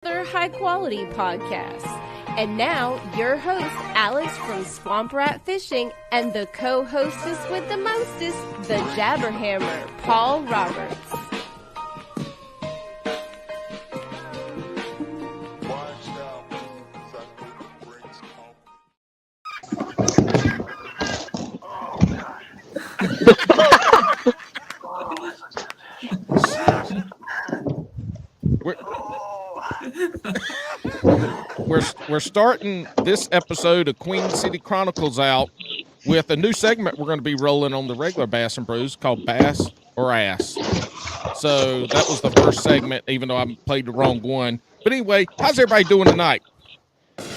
Other high-quality podcasts. And now, your host, Alex from Swamp Rat Fishing, and the co-hostess with the mostest, the Jabberhammer, Paul Roberts. We're starting this episode of Queen City Chronicles out with a new segment we're going to be rolling on the regular Bass and Brews called Bass or Ass. So that was the first segment, even though I played the wrong one. But anyway, how's everybody doing tonight?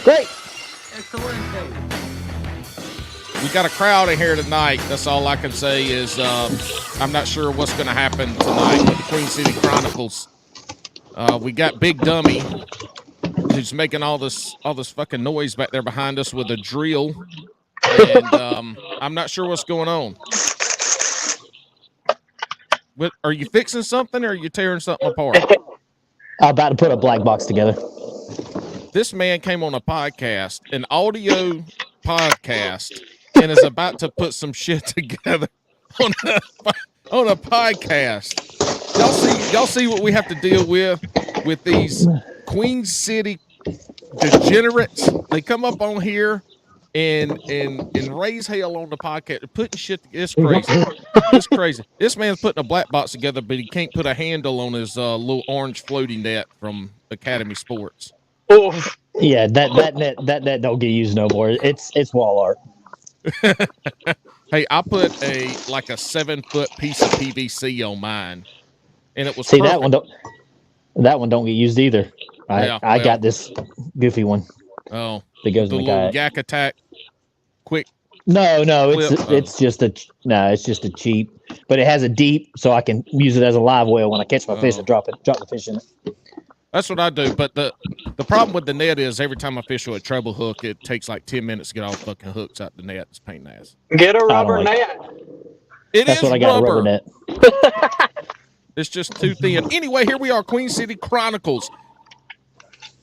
Great. Excellent. We got a crowd in here tonight. That's all I can say is I'm not sure what's going to happen tonight with the Queen City Chronicles. We got Big Dummy, who's making all this fucking noise back there behind us with a drill, and I'm not sure what's going on. Are you fixing something, or are you tearing something apart? I'm about to put a black box together. This man came on a podcast, an audio podcast, and is about to put some shit together on a podcast. Y'all see what we have to deal with these Queen City degenerates. They come up on here and raise hell on the podcast, putting shit. It's crazy. It's crazy. This man's putting a black box together, but he can't put a handle on his little orange floating net from Academy Sports. Oh yeah, that net don't get used no more. It's wall art. Hey, I put a 7-foot piece of PVC on mine, and it was see perfect. that one don't get used either. I got this goofy one. Oh, that goes the in the little kayak. Yak Attack quick. No, Flip. it's just a cheap, but it has a deep, so I can use it as a live well when I catch my fish and drop the fish in it. That's what I do, but the problem with the net is every time I fish with a treble hook, it takes like 10 minutes to get all the fucking hooks out the net. It's a pain in the ass. Get a rubber net. That's what I got, a rubber net. It's just too thin. Anyway, here we are, Queen City Chronicles.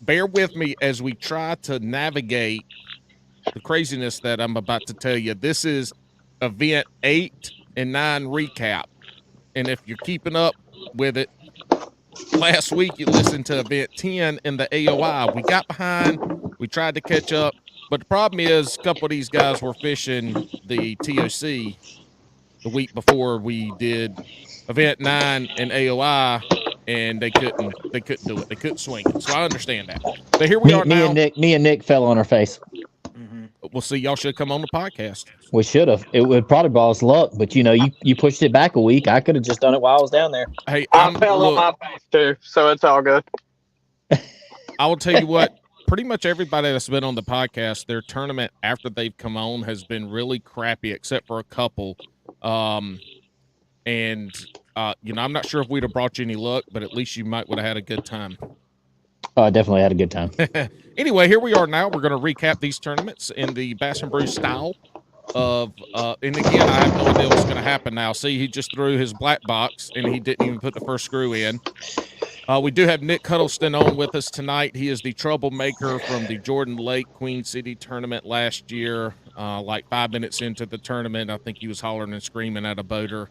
Bear with me as we try to navigate the craziness that I'm about to tell you. This is event 8 and 9 recap. And if you're keeping up with it, last week you listened to event 10 in the AOI. We got behind, we tried to catch up, but the problem is a couple of these guys were fishing the TOC the week before we did event 9 and AOI, and they couldn't do it. They couldn't swing it. So I understand that. But here we are now. Me and Nick fell on our face. We'll see. Y'all should come on the podcast. We should have. It would probably brought us luck, but you pushed it back a week. I could have just done it while I was down there. Hey, I fell on my face too, so it's all good. I will tell you what. Pretty much everybody that's been on the podcast, their tournament after they've come on has been really crappy, except for a couple. I'm not sure if we'd have brought you any luck, but at least you would have had a good time. Oh, I definitely had a good time. Anyway, here we are now. We're going to recap these tournaments in the Bass and Brew style of, and again, I have no idea what's going to happen now. See, he just threw his black box, and he didn't even put the first screw in. We do have Nick Huddleston on with us tonight. He is the troublemaker from the Jordan Lake Queen City tournament last year. 5 minutes into the tournament, I think he was hollering and screaming at a boater.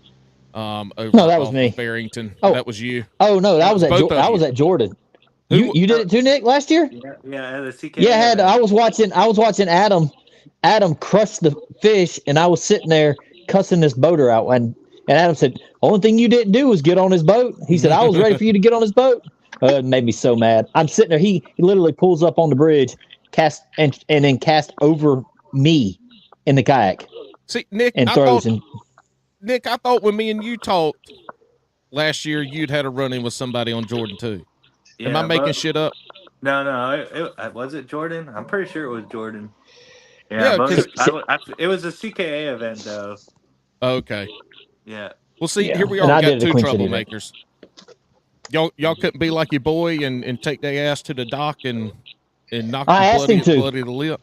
No, that was me. Barrington. Oh. That was you. Oh no, that was at Jordan. You did it too, Nick, last year? Yeah, the CK. Yeah, I was watching Adam crush the fish, and I was sitting there cussing this boater out, and Adam said, only thing you didn't do was get on his boat. He said, I was ready for you to get on his boat. It made me so mad. I'm sitting there, he literally pulls up on the bridge, cast and then cast over me in the kayak. See, Nick, and Nick, I thought when me and you talked last year, you'd had a run-in with somebody on Jordan too. Am I making shit up? No. Was it Jordan? I'm pretty sure it was Jordan. Yeah, it was a CKA event though. Okay. Yeah. Well, see, here we are. We got two troublemakers. Y'all couldn't be like your boy and take their ass to the dock and knock the bloody the lip.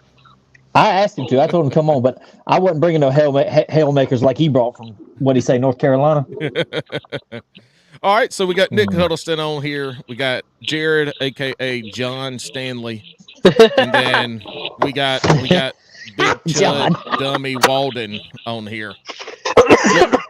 I asked him to. I told him to come on, but I wasn't bringing no hail makers like he brought from, what did he say, North Carolina? All right, so we got Nick Huddleston on here. We got Jared, aka John Stanley, and then we got Big John. Chud Dummy Walden on here.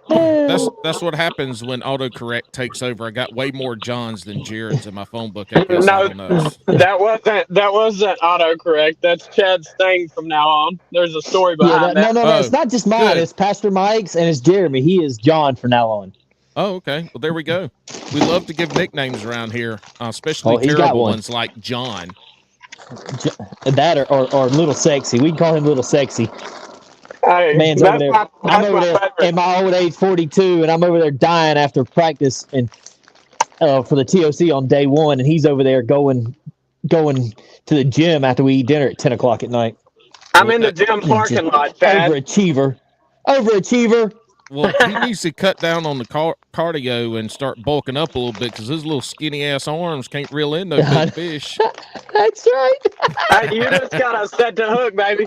That's what happens when autocorrect takes over. I got way more Johns than Jared's in my phone book. I guess I don't know. That wasn't autocorrect. That's Chad's thing from now on. There's a story behind that. No, it's not just mine. Good. It's Pastor Mike's and it's Jeremy. He is John from now on. Oh, okay. Well, there we go. We love to give nicknames around here, especially terrible ones like John. That or Little Sexy. We can call him Little Sexy. Hey, Man's over there. I'm over there in my old age 42, and I'm over there dying after practice and for the TOC on day one, and he's over there going to the gym after we eat dinner at 10 o'clock at night. I'm in the gym parking lot, Chad. Overachiever. Well, he needs to cut down on the cardio and start bulking up a little bit because his little skinny ass arms can't reel in no big fish. That's right. Hey, you just gotta set the hook, baby.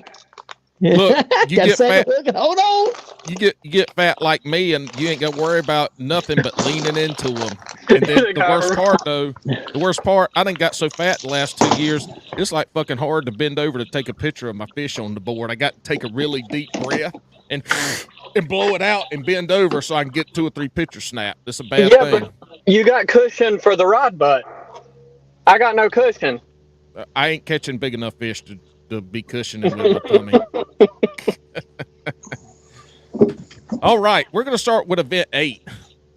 Look, you get fat. Hold on. You get fat like me, and you ain't got to worry about nothing but leaning into them. And then the worst part, I done got so fat the last 2 years. It's like fucking hard to bend over to take a picture of my fish on the board. I got to take a really deep breath and blow it out and bend over so I can get 2 or 3 pictures snapped. It's a bad thing. But you got cushion for the rod butt. I got no cushion. I ain't catching big enough fish to be cushioning with my tummy. All right, we're going to start with event 8.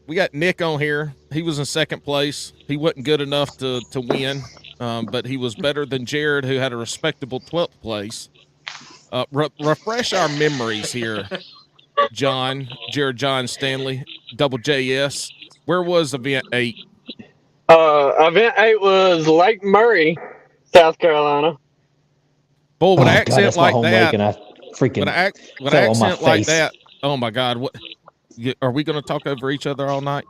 We got Nick on here. He was in second place. He wasn't good enough to win, but he was better than Jared, who had a respectable 12th place. Refresh our memories here, John Stanley, double JS. Where was event 8? Event 8 was Lake Murray, South Carolina. Boy, with an accent like that, with an accent like that, oh my God! What are we going to talk over each other all night?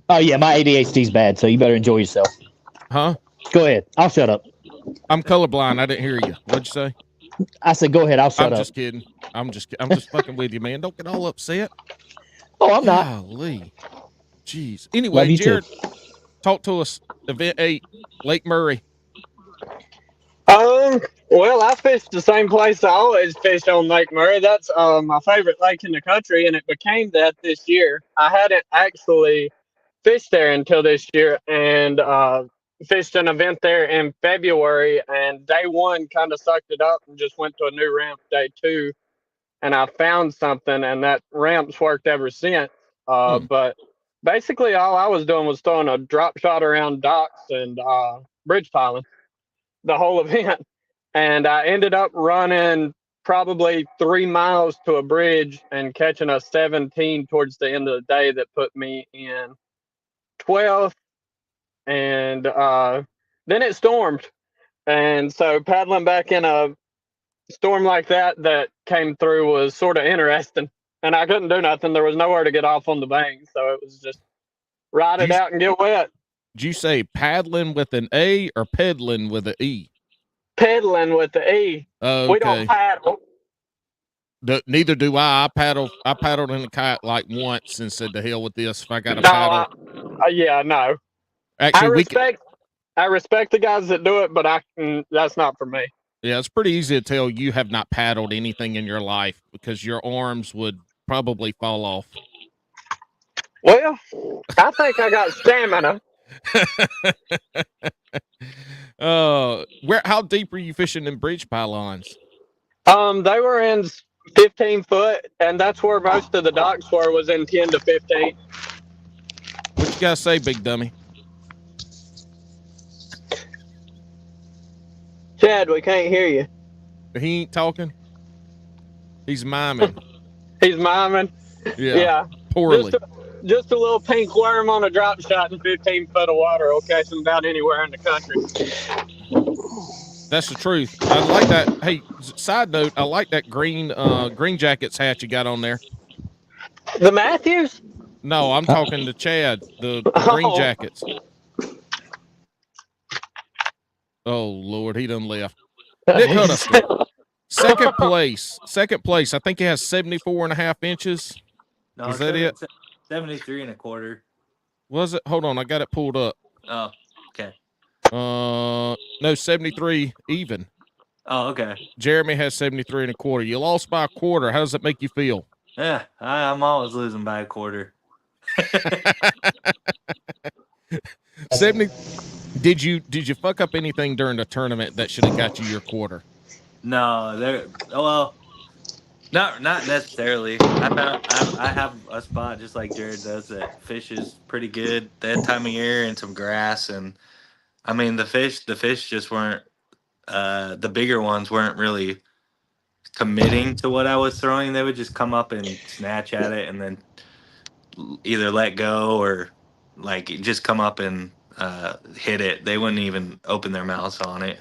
Oh yeah, my ADHD's bad, so you better enjoy yourself. Huh? Go ahead. I'll shut up. I'm colorblind. I didn't hear you. What'd you say? I said, go ahead. I'll shut up. I'm just kidding. I'm just fucking with you, man. Don't get all upset. Oh, I'm not. Golly. Jeez. Anyway, Jared, talk to us. Event 8, Lake Murray. Well, I fished the same place I always fished on Lake Murray. That's my favorite lake in the country, and it became that this year. I hadn't actually fished there until this year, and fished an event there in February, and day 1 kind of sucked it up and just went to a new ramp day 2, and I found something, and that ramp's worked ever since. But basically all I was doing was throwing a drop shot around docks and bridge piling the whole event. And I ended up running probably 3 miles to a bridge and catching a 17 towards the end of the day that put me in 12th. And then it stormed. And so paddling back in a storm like that came through was sort of interesting. And I couldn't do nothing. There was nowhere to get off on the bank. So it was just ride it out and get wet. Did you say paddling with an A or peddling with an E? Peddling with the E. Okay. We don't paddle. Neither do I. I paddled in a kayak like once and said, "To hell with this." If I got a paddle, yeah, no. Actually, I respect the guys that do it, but that's not for me. Yeah, it's pretty easy to tell you have not paddled anything in your life because your arms would probably fall off. Well, I think I got stamina. How deep were you fishing in bridge pylons? They were in 15 foot, and that's where most of the docks was in 10 to 15. What you guys say, big dummy? Chad, we can't hear you. He ain't talking. He's miming. He's miming. Yeah. Poorly. Just a little pink worm on a drop shot in 15 foot of water will catch him about anywhere in the country. That's the truth. I like that. Hey, side note, I like that green jackets hat you got on there. The Matthews? No, I'm talking to Chad, the green jackets. Oh, Lord, he done left. Nick Huddleston, second place. I think he has 74.5 inches. No, Is that it? 73 and a quarter. Was it? Hold on, I got it pulled up. Oh, okay. No, 73 even. Oh, okay. Jeremy has 73 and a quarter. You lost by a quarter. How does that make you feel? Yeah, I'm always losing by a quarter. 70. Did you fuck up anything during the tournament that should have got you your quarter? No, not necessarily. I have a spot just like Jared does that fishes pretty good that time of year and some grass, and I mean the fish just weren't the bigger ones weren't really committing to what I was throwing. They would just come up and snatch at it and then either let go or like just come up and hit it. They wouldn't even open their mouths on it.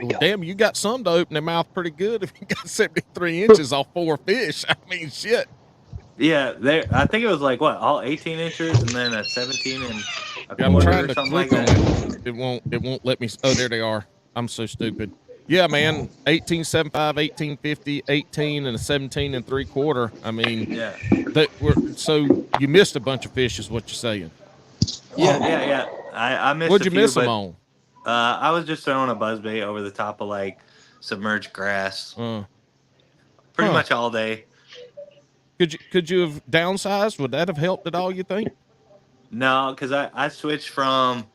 Well, damn, you got some to open their mouth pretty good if you got 73 inches off 4 fish. I mean, shit. Yeah, I think it was like what, all 18 inches and then a 17 and a I'm quarter trying or to something click like on that. it. It won't let me. Oh, there they are. I'm so stupid. Yeah, man, 18.75, 18.50, 18 and a 17 and 3/4. I mean, Yeah. So you missed a bunch of fish, is what you're saying. Yeah. I missed What'd a you few, miss them but on? I was just throwing a buzzbait over the top of like submerged grass, pretty much all day. Could you have downsized? Would that have helped at all, you think? No, because I switched from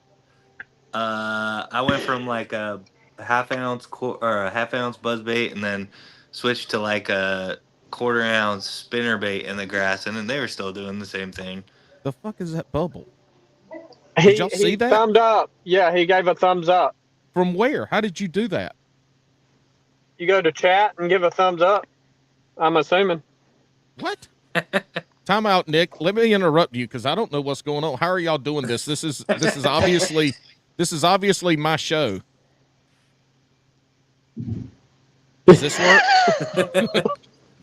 I went from like a half ounce or a half ounce buzzbait, and then switched to like a quarter ounce spinnerbait in the grass, and then they were still doing the same thing. The fuck is that bubble? Did y'all see that? Thumbed up. Yeah, he gave a thumbs up. From where? How did you do that? You go to chat and give a thumbs up, I'm assuming. What? Time out, Nick. Let me interrupt you because I don't know what's going on. How are y'all doing this? This is obviously my show. Does this work?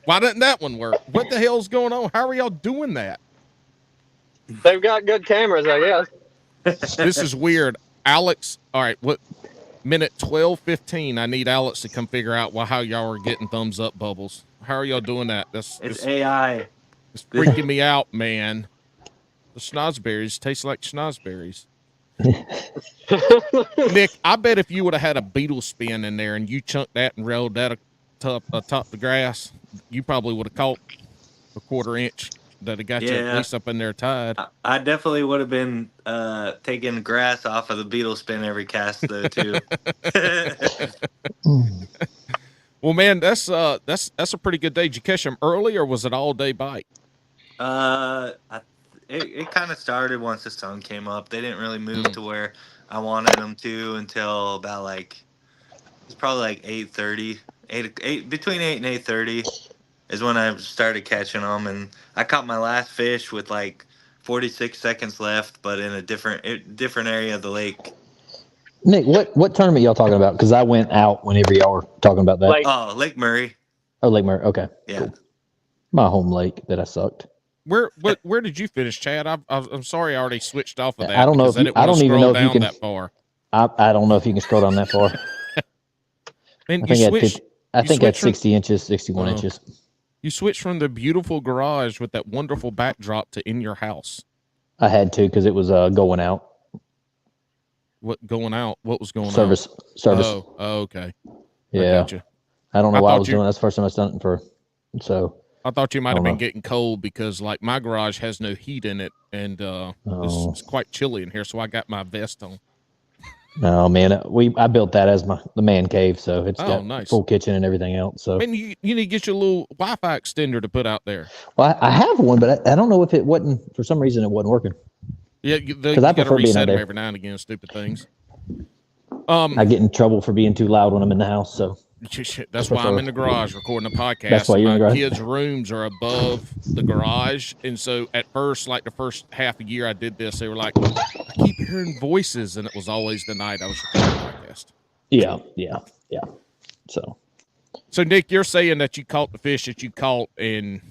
Why didn't that one work? What the hell's going on? How are y'all doing that? They've got good cameras, I guess. This is weird. Alex, all right, what minute 12:15? I need Alex to come figure out how y'all are getting thumbs up bubbles. How are y'all doing that? It's AI. It's freaking me out, man. The schnozberries taste like schnozberries. Nick, I bet if you would have had a beetle spin in there and you chunked that and rolled that atop the grass, you probably would have caught a 1/4 inch that have got you at least up in there tied. I definitely would have been taking grass off of the beetle spin every cast though too. Well, man, that's a pretty good day. Did you catch them early or was it all day bite? It kind of started once the sun came up. They didn't really move to where I wanted them to until about like it's probably like 8:30, between 8 and 8:30 is when I started catching them, and I caught my last fish with like 46 seconds left, but in a different area of the lake. Nick, what tournament y'all talking about? Because I went out whenever y'all were talking about that. Lake Murray. Oh, Lake Murray. Okay. Yeah. Cool. My home lake that I sucked. Where did you finish, Chad? I'm sorry, I already switched off of that. I don't know. I don't even know if you can that far. I don't know if you can scroll down that far. Man, I think that's 60 inches, 61 inches. You switched from the beautiful garage with that wonderful backdrop to in your house. I had to because it was going out. What going out? What was going Service. on? Service. Oh, okay. Yeah. Gotcha. I don't know why I was doing that. That's the first time I've done it for. So. I thought you might have been getting cold because, like, my garage has no heat in it, and it's quite chilly in here. So I got my vest on. No, man, I built that as the man cave, so it's got nice. Full kitchen and everything else. So, and you need to get your little Wi-Fi extender to put out there. Well, I have one, but I don't know if it wasn't for some reason it wasn't working. Yeah, because I prefer reset them every now and again. Stupid things. I get in trouble for being too loud when I'm in the house, so. That's why I'm in the garage recording a podcast. That's why you're in the garage. My kids' rooms are above the garage, and so at first, like the first half a year I did this, they were like, "I keep hearing voices," and it was always the night I was recording a podcast. Yeah. So Nick, you're saying that you caught the fish that you caught, and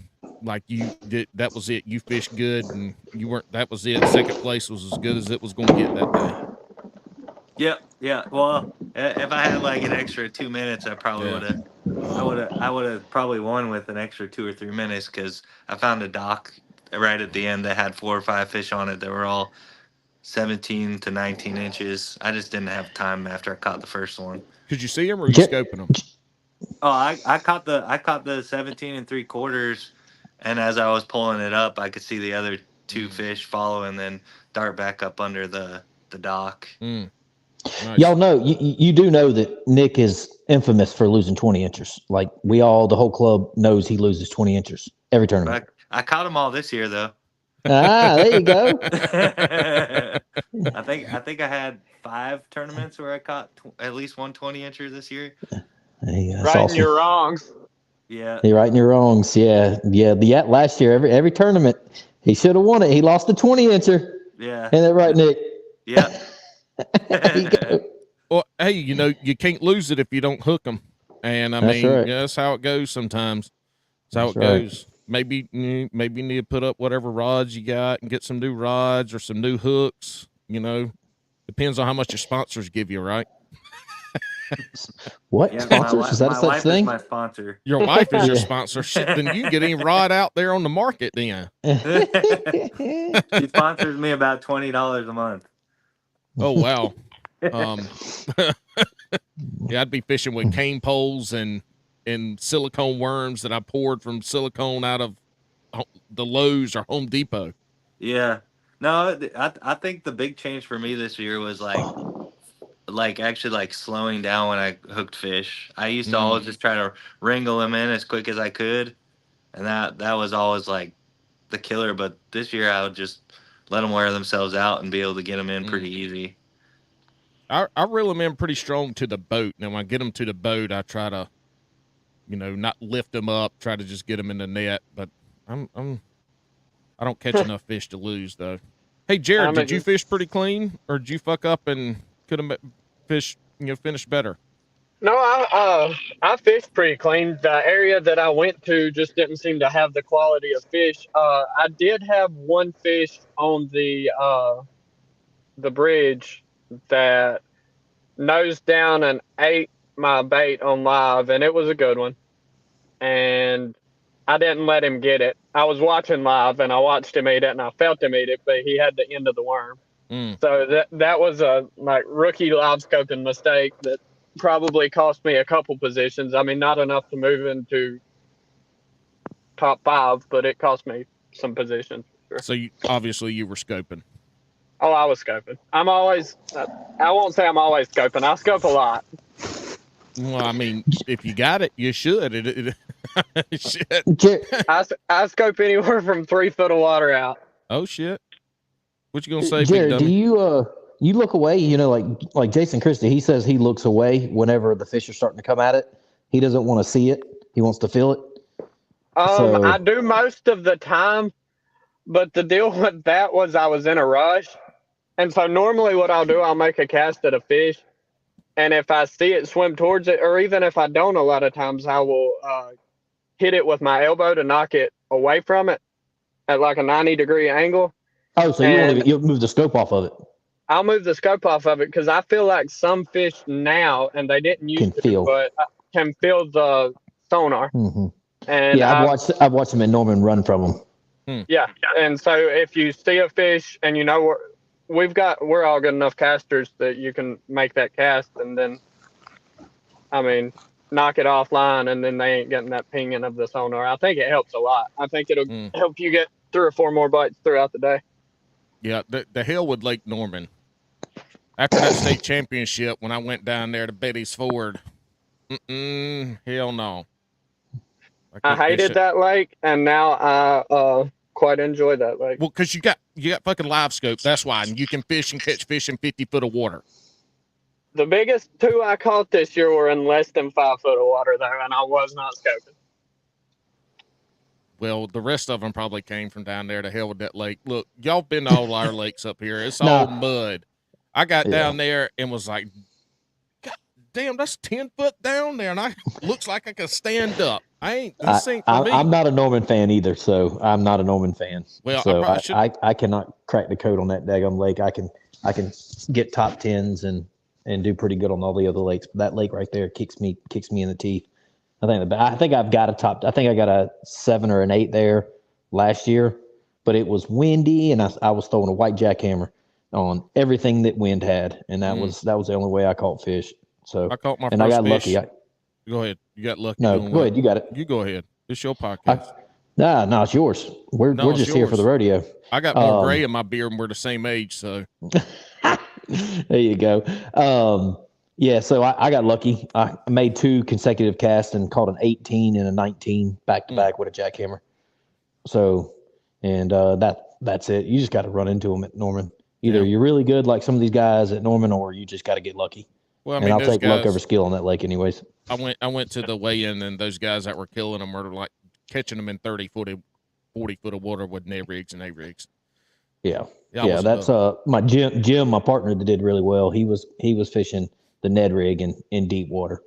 like you did, that was it. You fished good, and you weren't. That was it. Second place was as good as it was going to get that day. Yeah. Well, if I had like an extra 2 minutes, I probably would have. I would have probably won with an extra 2 or 3 minutes because I found a dock right at the end that had 4 or 5 fish on it that were all 17 to 19 inches. I just didn't have time after I caught the first one. Could you see them, or were you J- scoping them? Oh, I caught the 17 3/4, and as I was pulling it up, I could see the other 2 fish follow and then dart back up under the dock. Nice. Y'all know, you do know that Nick is infamous for losing 20 inches. Like the whole club knows he loses 20 inches every tournament. But I caught them all this year though. There you go. I think I had 5 tournaments where I caught at least 1 20-incher this year. Right Awesome. in your wrongs. Yeah. You're right in your wrongs. Yeah. Last year, every tournament, he should have won it. He lost the 20-incher. Yeah. Ain't that right, Nick? Yeah. There you go. Well, hey, you can't lose it if you don't hook them, and That's mean, right. that's how it goes sometimes. That's how That's it right. goes. Maybe you need to put up whatever rods you got and get some new rods or some new hooks. Depends on how much your sponsors give you, right? What Yeah, sponsors? Is that a my such wife thing? is my sponsor. Your wife is your Yeah. sponsor. Shit, then you can get any rod out there on the market then. She sponsors me about $20 a month. Oh wow. Yeah, I'd be fishing with cane poles and silicone worms that I poured from silicone out of the Lowe's or Home Depot. Yeah. No, I think the big change for me this year was actually slowing down when I hooked fish. I used to always just try to wrangle them in as quick as I could, and that was always like the killer. But this year I would just let them wear themselves out and be able to get them in pretty easy. I reel them in pretty strong to the boat. Now when I get them to the boat, I try to, not lift them up. Try to just get them in the net. But I don't catch enough fish to lose though. Hey Jared, did you fish pretty clean, or did you fuck up and could have finished better? No, I fished pretty clean. The area that I went to just didn't seem to have the quality of fish. I did have one fish on the bridge that nosed down and ate my bait on live, and it was a good one. And I didn't let him get it. I was watching live, and I watched him eat it, and I felt him eat it, but he had the end of the worm. So that was a rookie live scoping mistake that probably cost me a couple positions. I mean, not enough to move into top 5, but it cost me some positions. Sure. So obviously you were scoping. Oh, I was scoping. I'm always. I won't say I'm always scoping. I scope a lot. Well, I mean, if you got it, you should. Shit. I scope anywhere from 3 foot of water out. Oh shit! What you gonna say, Jared? Big Do Dummy? you look away? Like Jason Christie, he says he looks away whenever the fish are starting to come at it. He doesn't want to see it. He wants to feel it. I do most of the time, but the deal with that was I was in a rush, and so normally what I'll do, I'll make a cast at a fish, and if I see it swim towards it, or even if I don't, a lot of times I will hit it with my elbow to knock it away from it at like a 90-degree angle. Oh, so you'll move the scope off of it. I'll move the scope off of it because I feel like some fish now, and they didn't used to, but can feel the sonar. Mm-hmm. And yeah, I've watched them and Norman run from them. Yeah, and so if you see a fish and we're all good enough casters that you can make that cast and then, knock it offline, and then they ain't getting that pinging of the sonar. I think it helps a lot. I think it'll help you get 3 or 4 more bites throughout the day. Yeah, the hell with Lake Norman. After that state championship, when I went down there to Betty's Ford, hell no. I hated that lake, and now I quite enjoy that lake. Well, because you got fucking live scope. That's why, and you can fish and catch fish in 50 foot of water. The biggest 2 I caught this year were in less than 5 foot of water, though, and I was not scoping. Well, the rest of them probably came from down there to hell with that lake. Look, y'all been to all our lakes up here. It's all mud. I got down there and was like, God damn, that's 10 foot down there, and looks like I can stand up. This ain't for me. I'm not a Norman fan either, so I'm not a Norman fan. Well, so I cannot crack the code on that daggum lake. I can get top 10s and do pretty good on all the other lakes. But that lake right there kicks me in the teeth. I think I got a 7 or an 8 there last year, but it was windy, and I was throwing a white jackhammer on everything that wind had, and that was the only way I caught fish. So I caught my and first I got fish. lucky. Go ahead. You got lucky. No, doing go what? ahead. You got it. You go ahead. It's your podcast. No, it's yours. We're just here for the rodeo. I got more gray in my beard, and we're the same age, so. There you go. Yeah, so I got lucky. I made 2 consecutive casts and caught an 18 and a 19 back to back with a jackhammer. So, and that's it. You just got to run into them at Norman. Either you're really good like some of these guys at Norman, or you just got to get lucky. Well, I mean, and I'll take luck over skill on that lake, anyways. I went to the weigh-in, and those guys that were killing them were like catching them in 30 foot, 40 foot of water with Ned rigs and A rigs. Yeah, that's my Jim, my partner that did really well. He was fishing the Ned rig in deep water,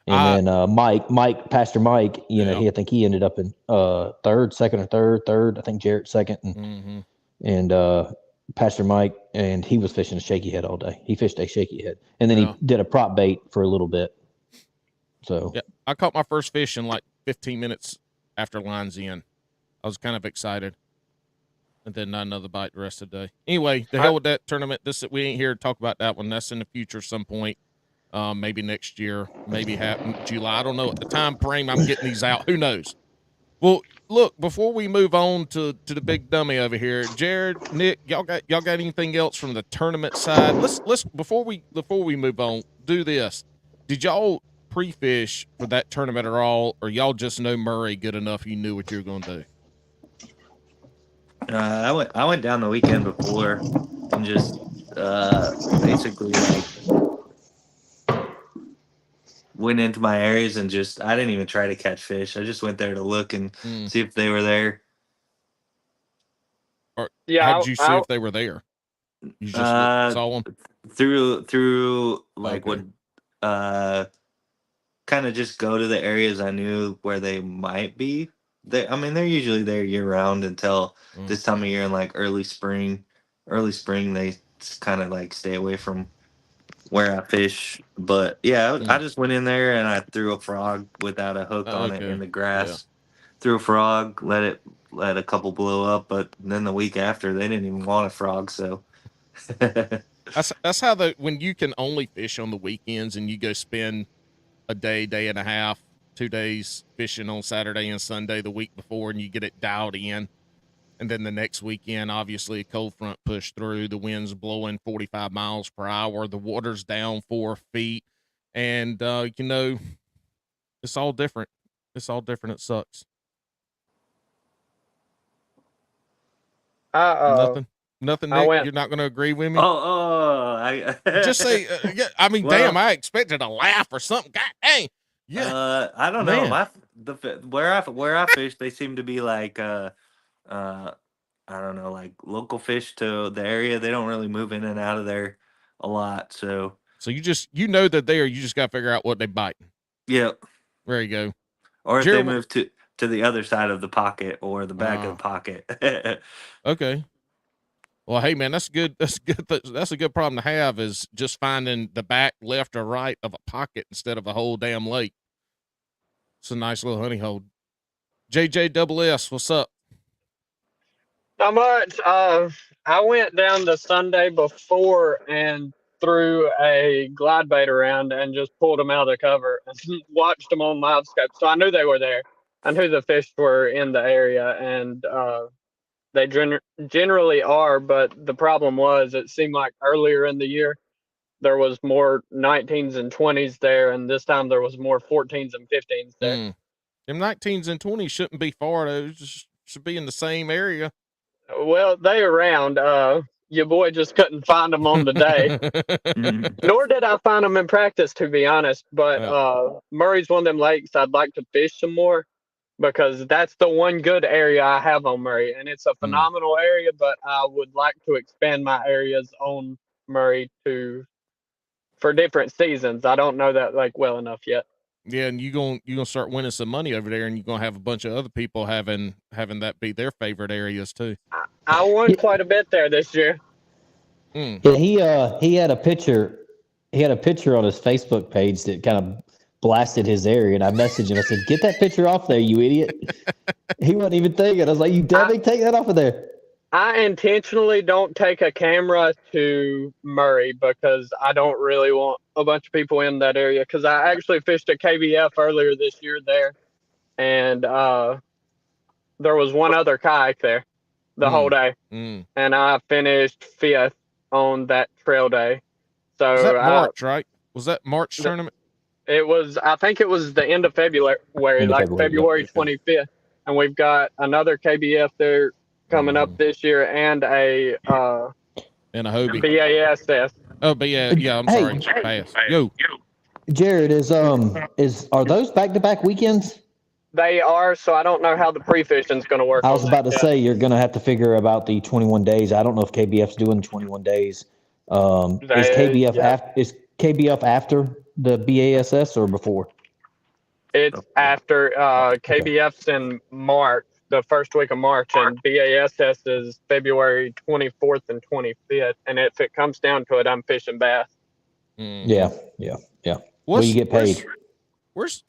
and then Pastor Mike, I think he ended up in second or third. I think Jarrett second, and Pastor Mike, and he was fishing a shaky head all day. He fished a shaky head, and then he did a prop bait for a little bit. So yeah, I caught my first fish in like 15 minutes after lines in. I was kind of excited. And then not another bite the rest of the day. Anyway, the hell with that tournament. We ain't here to talk about that one. That's in the future some point. Maybe next year, maybe July. I don't know. At the time frame I'm getting these out, who knows? Well, look, before we move on to the big dummy over here, Jared, Nick, y'all got anything else from the tournament side? Let's before we move on, do this. Did y'all pre-fish for that tournament at all, or y'all just know Murray good enough you knew what you were going to do? I went down the weekend before and just basically like went into my areas and I didn't even try to catch fish. I just went there to look and see if they were there. Or how did you see if they were there? You just saw them through like would kind of just go to the areas I knew where they might be. They're usually there year round until this time of year in like early spring. Early spring, they kind of like stay away from where I fish. But yeah, I just went in there and I threw a frog without a hook on it in the grass. Yeah. Threw a frog, let a couple blow up, but then the week after they didn't even want a frog. So that's how when you can only fish on the weekends and you go spend a day and a half, 2 days fishing on Saturday and Sunday the week before, and you get it dialed in. And then the next weekend, obviously, a cold front pushed through. The wind's blowing 45 miles per hour. The water's down 4 feet. And, it's all different. It's all different. It sucks. Nothing, Nick? You're not going to agree with me? Just say, damn, I expected a laugh or something. God dang. Yeah. I don't know. Where I fish, they seem to be like I don't know, like local fish to the area. They don't really move in and out of there a lot. So you know that there. You just got to figure out what they bite. Yep. There you go. Or if they move to the other side of the pocket or the back of the pocket. Okay. Well, hey man, that's good. That's good. That's a good problem to have, is just finding the back, left, or right of a pocket instead of a whole damn lake. It's a nice little honey hole. JJSS, what's up? Not much. I went down the Sunday before and threw a glide bait around and just pulled them out of the cover and watched them on live scope. So I knew they were there. I knew the fish were in the area, and they generally are. But the problem was, it seemed like earlier in the year there was more 19s and 20s there, and this time there was more 14s and 15s there. Them 19s and 20s shouldn't be far. They should be in the same area. Well, they around. Your boy just couldn't find them on the day. Nor did I find them in practice, to be honest. But Murray's one of them lakes I'd like to fish some more, because that's the one good area I have on Murray, and it's a phenomenal area. But I would like to expand my areas on Murray for different seasons. I don't know that like well enough yet. Yeah, and you're gonna start winning some money over there, and you're gonna have a bunch of other people having that be their favorite areas too. I won quite a bit there this year. Yeah, he had a picture. He had a picture on his Facebook page that kind of blasted his area, and I messaged him. I said, "Get that picture off there, you idiot." He wasn't even thinking. I was like, "You definitely take that off of there." I intentionally don't take a camera to Murray because I don't really want a bunch of people in that area. Because I actually fished a KBF earlier this year there, and there was one other kayak there the whole day, and I finished 5th on that trail day. So was that March, right? Was that March tournament? It was. I think it was the end of February, February 25th, and we've got another KBF there coming up this year, and a Hobie BASS. Oh, but yeah. I'm sorry. Pass. Yo, Jared, are those back-to-back weekends? They are. So I don't know how the pre-fishing's going to work. I was about to say you're going to have to figure about the 21 days. I don't know if KBF's doing 21 days. Is KBF after the BASS or before? It's after KBF's in March. The first week of March, and BASS is February 24th and 25th. And if it comes down to it, I'm fishing bass. Yeah. Well, you get paid. Where's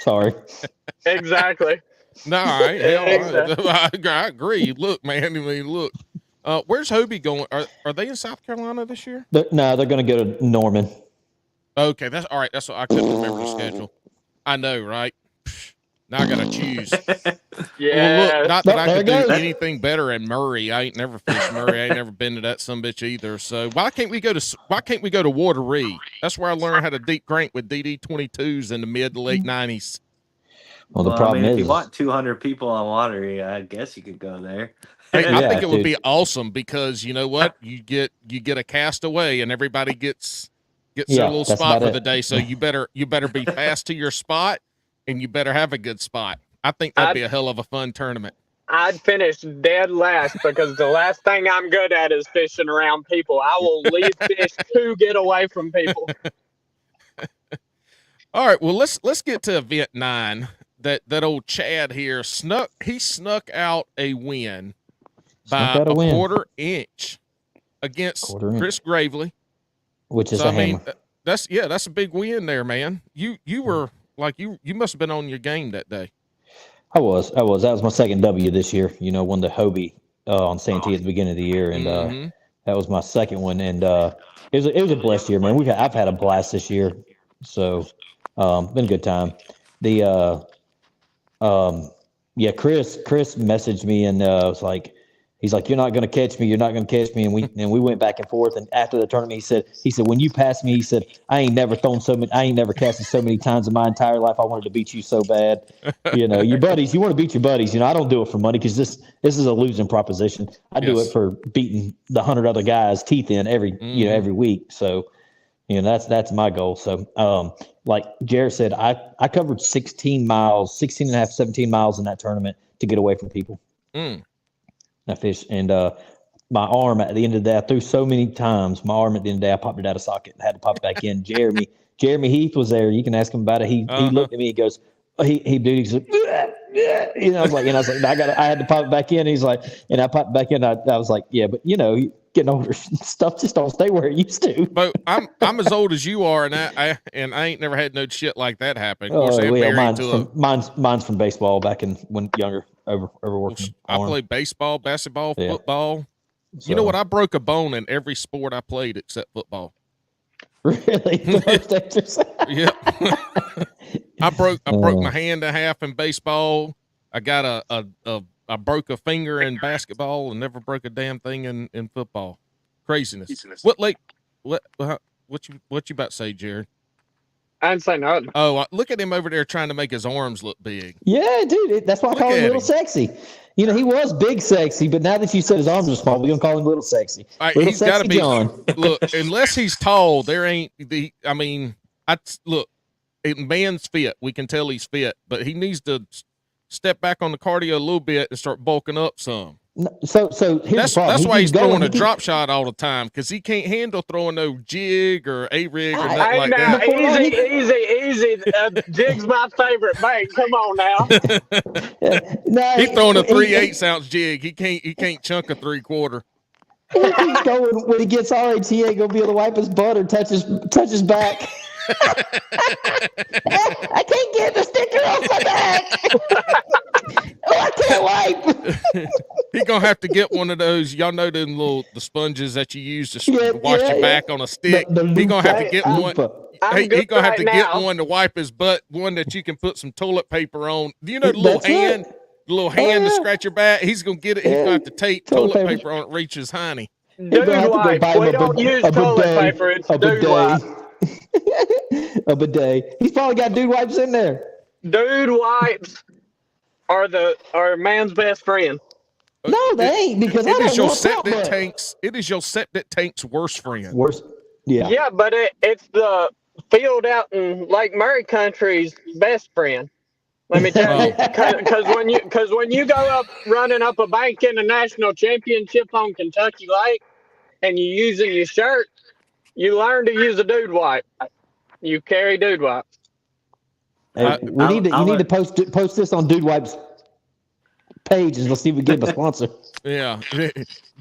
Sorry. Exactly. No, all right. Hell, I agree. Look, man. I mean, look. Where's Hobie going? Are they in South Carolina this year? They're going to go to Norman. Okay, that's all right. That's what I couldn't remember the schedule. I know, right? Now I gotta choose. Yeah. Well, look, not that I could do goes. anything better in Murray. I ain't never fished Murray. I ain't never been to that sumbitch either. So why can't we go to Wateree? That's where I learned how to deep crank with DD22s in the mid to late '90s. Well, the problem is, if you want 200 people on Wateree, I guess you could go there. Hey, I think it would be awesome because you know what? You get a castaway and everybody gets their little spot for the day. So you better be fast to your spot. And you better have a good spot. I think that'd be a hell of a fun tournament. I'd finish dead last because the last thing I'm good at is fishing around people. I will leave fish to get away from people. All right, well let's get to event 9. That old Chad here snuck out a win by a quarter inch against Chris Gravely, which is a hammer. That's a big win there, man. You were. Like you must have been on your game that day. I was. That was my second W this year. Won the Hobie on Santee at the beginning of the year, and that was my second one. And it was a blessed year, man. I've had a blast this year, so been a good time. The Chris messaged me and was like, he's like, "You're not going to catch me. You're not going to catch me." And we went back and forth. And after the tournament, he said, "When you passed me," he said, I ain't never casted so many times in my entire life. I wanted to beat you so bad. Your buddies, you want to beat your buddies. I don't do it for money because this is a losing proposition. I do it for beating the 100 other guys' teeth in every week. So, that's my goal. So, like Jared said, I covered 16 miles, 16 and a half, 17 miles in that tournament to get away from people. I fished, and my arm at the end of the day, I threw so many times. My arm at the end of the day, I popped it out of socket and had to pop it back in. Jeremy Heath was there. You can ask him about it. He looked at me. He goes, he's like, I was like, I had to pop it back in. He's like, and I popped it back in. I was like, yeah, but getting older, stuff just don't stay where it used to. But I'm as old as you are, and I ain't never had no shit like that happen. Of course, mine's from baseball back when younger. Over working. I played baseball, basketball, football. So, you know what? I broke a bone in every sport I played except football. Really? Yeah. I broke my hand in half in baseball. I got I broke a finger in basketball and never broke a damn thing in football. Craziness. What you about to say, Jared? I didn't say nothing. Oh, look at him over there trying to make his arms look big. Yeah, dude. That's why I call him Little Sexy. He was big sexy, but now that you said his arms are small, we're going to call him Little Sexy. He's got to be. John. Look, unless he's tall, there ain't the. I mean, man's fit. We can tell he's fit, but he needs to step back on the cardio a little bit and start bulking up some. So here's the problem. That's why he's throwing a drop shot all the time, because he can't handle throwing no jig or a rig or nothing like that. Easy. Jig's my favorite bait. Come on now. He's throwing a 3/8 ounce jig. He can't chunk a 3/4. He's going when he gets RH. He ain't gonna be able to wipe his butt or touch his back. I can't get the sticker off my back. Oh, I can't wipe. He gonna have to get one of those. Y'all know them the sponges that you use to wash your back on a stick. He gonna have to get one. He gonna have to get one to wipe his butt. One that you can put some toilet paper on. Do you know the little hand? The little hand to scratch your back. He's gonna get it. He's gonna have to tape toilet paper on it. Reach his hiney. Dude wipe. We don't use toilet paper. It's dude wipe. A bidet. He's probably got dude wipes in there. Dude wipes are man's best friend. No, they ain't, because it is your septic tanks. It is your septic tank's worst friend. Worst. Yeah. Yeah, but it's the field out in Lake Murray country's best friend. Let me tell you, because when you go up running up a bank in a national championship on Kentucky Lake, and you're using your shirt, you learn to use a dude wipe. You carry dude wipes. Hey, you need to post this on Dude Wipes page, and let's see if we get a sponsor. Yeah.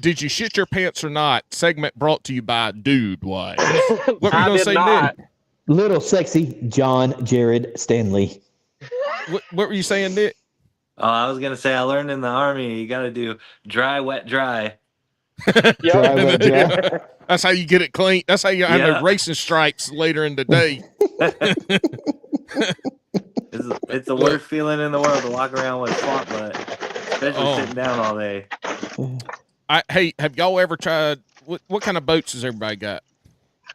Did you shit your pants or not? Segment brought to you by Dude Wipes. What were you gonna say, Nick? Little sexy John Jared Stanley. What were you saying, Nick? Oh, I was gonna say I learned in the Army you got to do dry, wet, dry. Dry, wet, dry. That's how you get it clean. That's how you have no racing stripes later in the day. It's the worst feeling in the world to walk around with swamp butt, especially sitting down all day. Hey, have y'all ever tried? What kind of boats has everybody got?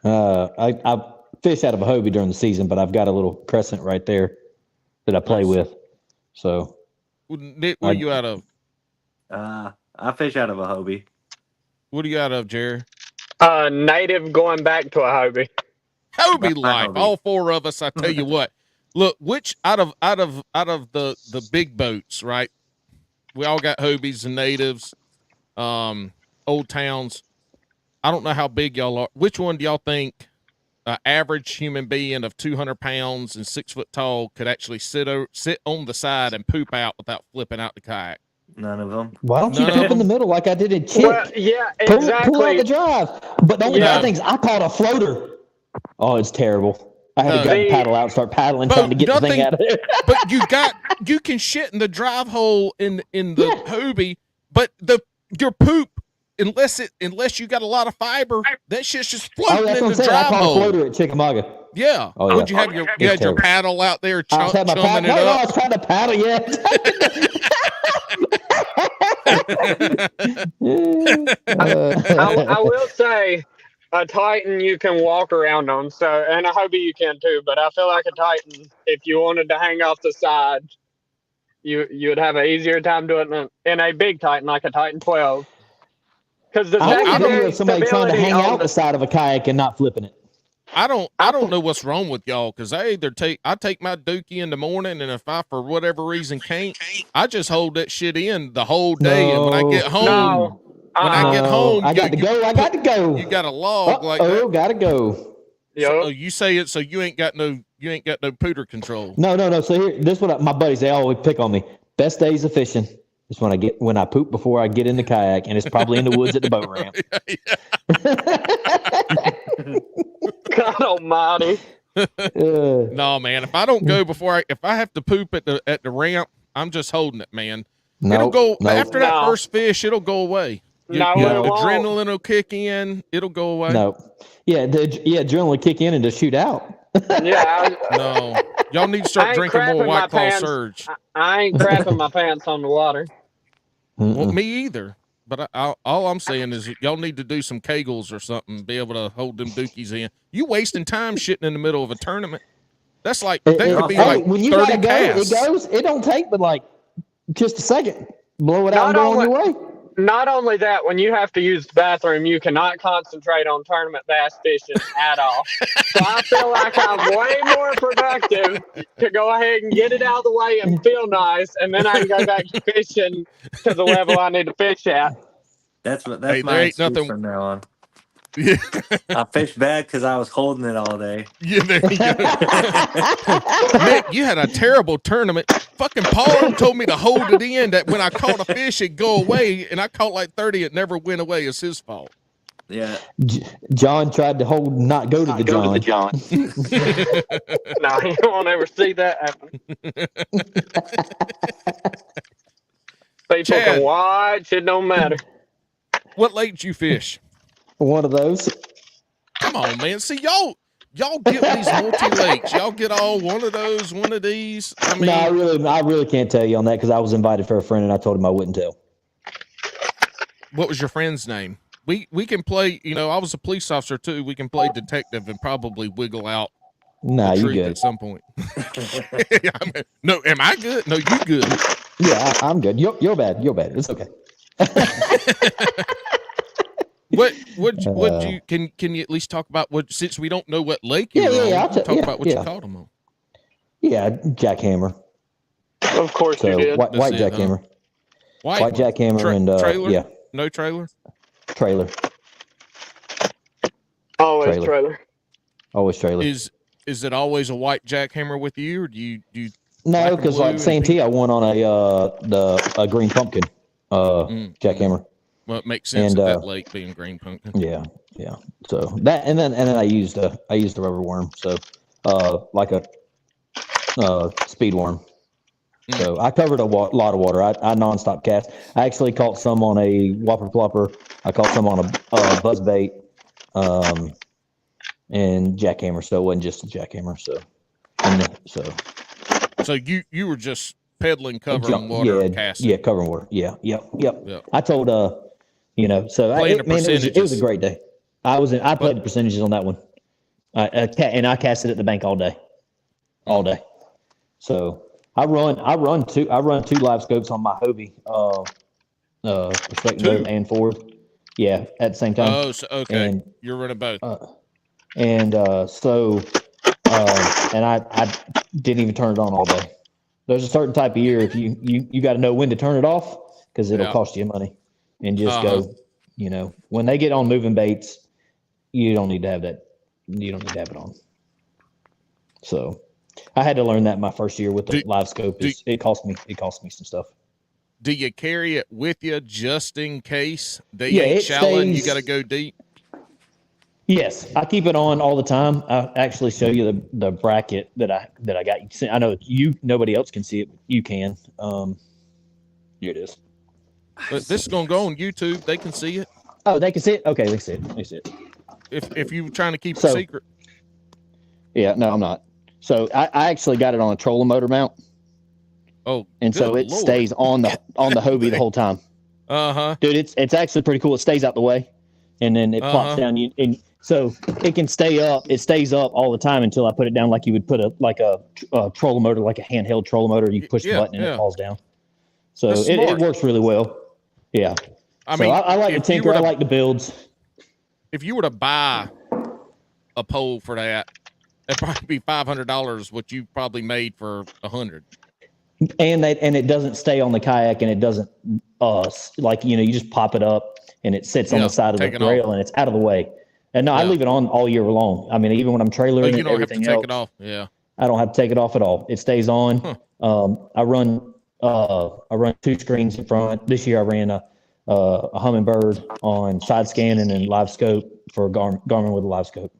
I fish out of a Hobie during the season, but I've got a little Crescent right there that I play with. So, Nick, what are you out of? I fish out of a Hobie. What are you out of, Jerry? Native going back to a Hobie. Hobie life. All four of us. I tell you what. Look, which out of the big boats, right? We all got Hobies and Natives, Old Towns. I don't know how big y'all are. Which one do y'all think an average human being of 200 pounds and 6 foot tall could actually sit on the side and poop out without flipping out the kayak? None of them. Why don't you poop in the middle like I did in Chip? Well, yeah, exactly. Pull out the drive. But the only bad thing is I caught a floater. Oh, it's terrible. I had to go paddle out, start paddling, trying to get the thing out of there. But you can shit in the drive hole in the Hobie, but your poop, unless you got a lot of fiber, that shit's just floating in the drive hole. I caught a floater at Chickamauga. Yeah. Oh, yeah. Would you have your paddle out there chumming it up? No, I was trying to paddle, I will say a Titan you can walk around on, and a Hobie you can too, but I feel like a Titan, if you wanted to hang off the side, you would have an easier time doing it in a big Titan like a Titan 12. Because the I don't know if somebody trying to hang out the side of a kayak and not flipping it. I don't know what's wrong with y'all, because I take my dookie in the morning, and if I for whatever reason can't, I just hold that shit in the whole day. And when I get home, I got to go. You got a log like that. Oh, gotta go. So you say it, so you ain't got no pooter control. No. So here, this what my buddies, they always pick on me. Best days of fishing is when I poop before I get in the kayak, and it's probably in the woods at the boat ramp. God almighty. No, man. If I don't go if I have to poop at the ramp, I'm just holding it, man. It'll go after that first fish. It'll go away. Adrenaline will kick in. It'll go away. No. Yeah, adrenaline will kick in and just shoot out. No. Y'all need to start drinking more White Claw Surge. I ain't crapping my pants on the water. Well, me either. But all I'm saying is y'all need to do some Kegels or something, be able to hold them dookies in. You wasting time shitting in the middle of a tournament. That's like, that could be like when you 30 casts. It don't take but like just a second. Blow it out and go on your way. Not only that, when you have to use the bathroom, you cannot concentrate on tournament bass fishing at all. So I feel like I'm way more productive to go ahead and get it out of the way and feel nice, and then I can go back to fishing to the level I need to fish at. That's my excuse from now on. Yeah. I fished bad because I was holding it all day. Yeah, there you go. Nick, you had a terrible tournament. Fucking Paul told me to hold it in, that when I caught a fish, it'd go away, and I caught like 30, it never went away. It's his fault. Yeah. John tried to not go to the John. No, you won't ever see that happen. People Chad. can watch, it don't matter. What lake did you fish? One of those. Come on, man. See, y'all get these multi-lakes. Y'all get all one of those, one of these. I mean, no, I really can't tell you on that because I was invited for a friend and I told him I wouldn't tell. What was your friend's name? We can play, I was a police officer too. We can play detective and probably wiggle out Nah, the you truth good. at some point. No, am I good? No, you good. Yeah, I'm good. You're bad. You're bad. It's okay. What you can you at least talk about what, since we don't know what lake you were on, I'll talk about what you caught them on. Yeah, jackhammer. Of course you did. White jackhammer. White jackhammer and trailer? yeah. No trailer? Trailer. Always trailer. Always trailer. Is it always a white jackhammer with you, or do you No, because like Santee, I won on a green pumpkin jackhammer. Well, it makes sense at that lake being green pumpkin. Yeah. So that and then I used a rubber worm, so like a speed worm. So I covered a lot of water. I nonstop cast. I actually caught some on a whopper plopper. I caught some on a buzz bait, and jackhammer. So it wasn't just a jackhammer. So you were just peddling, covering water, casting. Yeah, covering water. Yeah, yep. I told so it was a great day. I played the percentages on that one. And I casted at the bank all day. So I run two live scopes on my Hobie, perspective and forward. Yeah, at the same time. Oh, so, okay. And you're running both. And I didn't even turn it on all day. There's a certain type of year if you got to know when to turn it off because it'll cost you money. And just go, when they get on moving baits, you don't need to have that. You don't need to have it on. So I had to learn that my first year with the live scope. It cost me some stuff. Do you carry it with you just in case they ain't shallow and you got to go deep? Yes, I keep it on all the time. I'll actually show you the bracket that I got. I know nobody else can see it, but you can. Here it is. But this is gonna go on YouTube. They can see it. Oh, they can see it. Okay, they see it. If you were trying to keep it secret. Yeah, no, I'm not. So I actually got it on a trolling motor mount. Oh, and so it stays on the Hobie the whole time. Dude, it's actually pretty cool. It stays out the way, and then it plops down. And so it can stay up. It stays up all the time until I put it down, like you would put a trolling motor, like a handheld trolling motor. You push the button and it falls down. So it works really well. Yeah. I mean, I like to tinker. I like the builds. If you were to buy a pole for that, it'd probably be $500. What you probably made for $100. And it doesn't stay on the kayak, and it doesn't you just pop it up and it sits on the side of the rail and it's out of the way. And no, I leave it on all year long. I mean, even when I'm trailering and everything else, you don't have to take it off. Yeah, I don't have to take it off at all. It stays on. I run 2 screens in front. This year I ran a Humminbird on side scan and then live scope for Garmin with a live scope.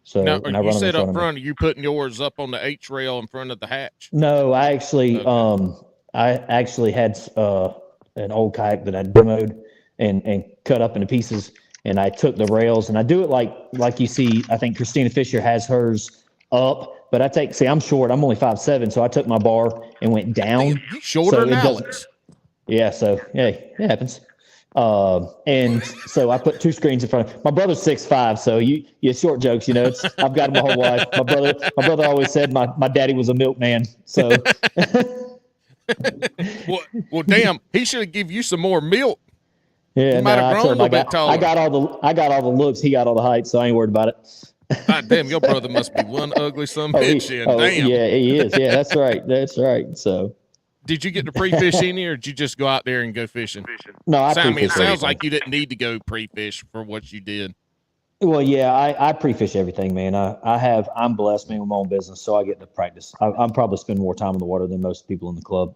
So now, you said up front, are you putting yours up on the H rail in front of the hatch? No, I actually had an old kayak that I demoed and cut up into pieces, and I took the rails and I do it like you see. I think Christina Fisher has hers up, but I'm short. I'm only 5'7", so I took my bar and went down. Damn, you shorter than Alex. Yeah, so hey, it happens. And so I put 2 screens in front of my brother's 6'5", so you short jokes, I've got him my whole life. My brother always said my daddy was a milkman. So well, damn, he should have give you some more milk. Yeah, he might have grown a little bit taller. I got all the looks, he got all the height, so I ain't worried about it. God damn, your brother must be one ugly son of a bitch. Damn. Yeah, he is. Yeah, that's right. So did you get to pre-fish any, or did you just go out there and go fishing? No, I mean, it sounds like you didn't need to go pre-fish for what you did. Well, yeah, I pre-fish everything, man. I'm blessed, man, with my own business, so I get to practice. I'm probably spending more time in the water than most people in the club.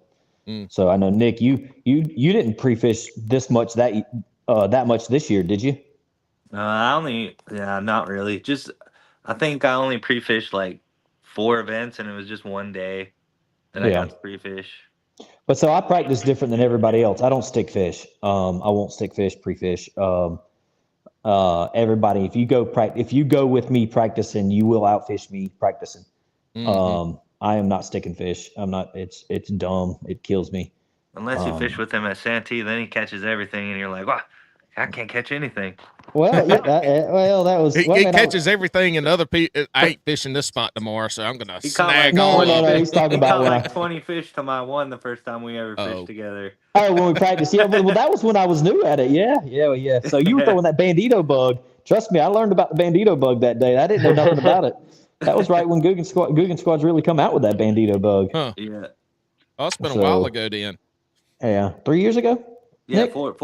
So I know, Nick, you didn't pre-fish this much that much this year, did you? Not really. Just, I think I only pre-fished like 4 events, and it was just one day that I Yeah. got to pre-fish. But so I practice different than everybody else. I don't stick fish. I won't stick fish, pre-fish. Everybody, if you go with me practicing, you will outfish me practicing. I am not sticking fish. I'm not. It's dumb. It kills me. Unless you fish with him at Santee, then he catches everything, and you're like, "Wow, I can't catch anything." Well, yeah, that was. He, Well, he man, catches everything, and other people. I ain't fishing this spot tomorrow, so I'm gonna He caught snag like all 20 of it. He's talking He about caught when like 20 fish to my one the first time we ever fished together. Oh, when we practiced, yeah. Well, that was when I was new at it. Yeah. So you were throwing that bandito bug. Trust me, I learned about the bandito bug that day. I didn't know nothing about it. That was right when Guggen Squad's really come out with that bandito bug. Huh. Yeah. Oh, it's been a while ago then. Yeah, 3 years ago. Yeah, Nick? 4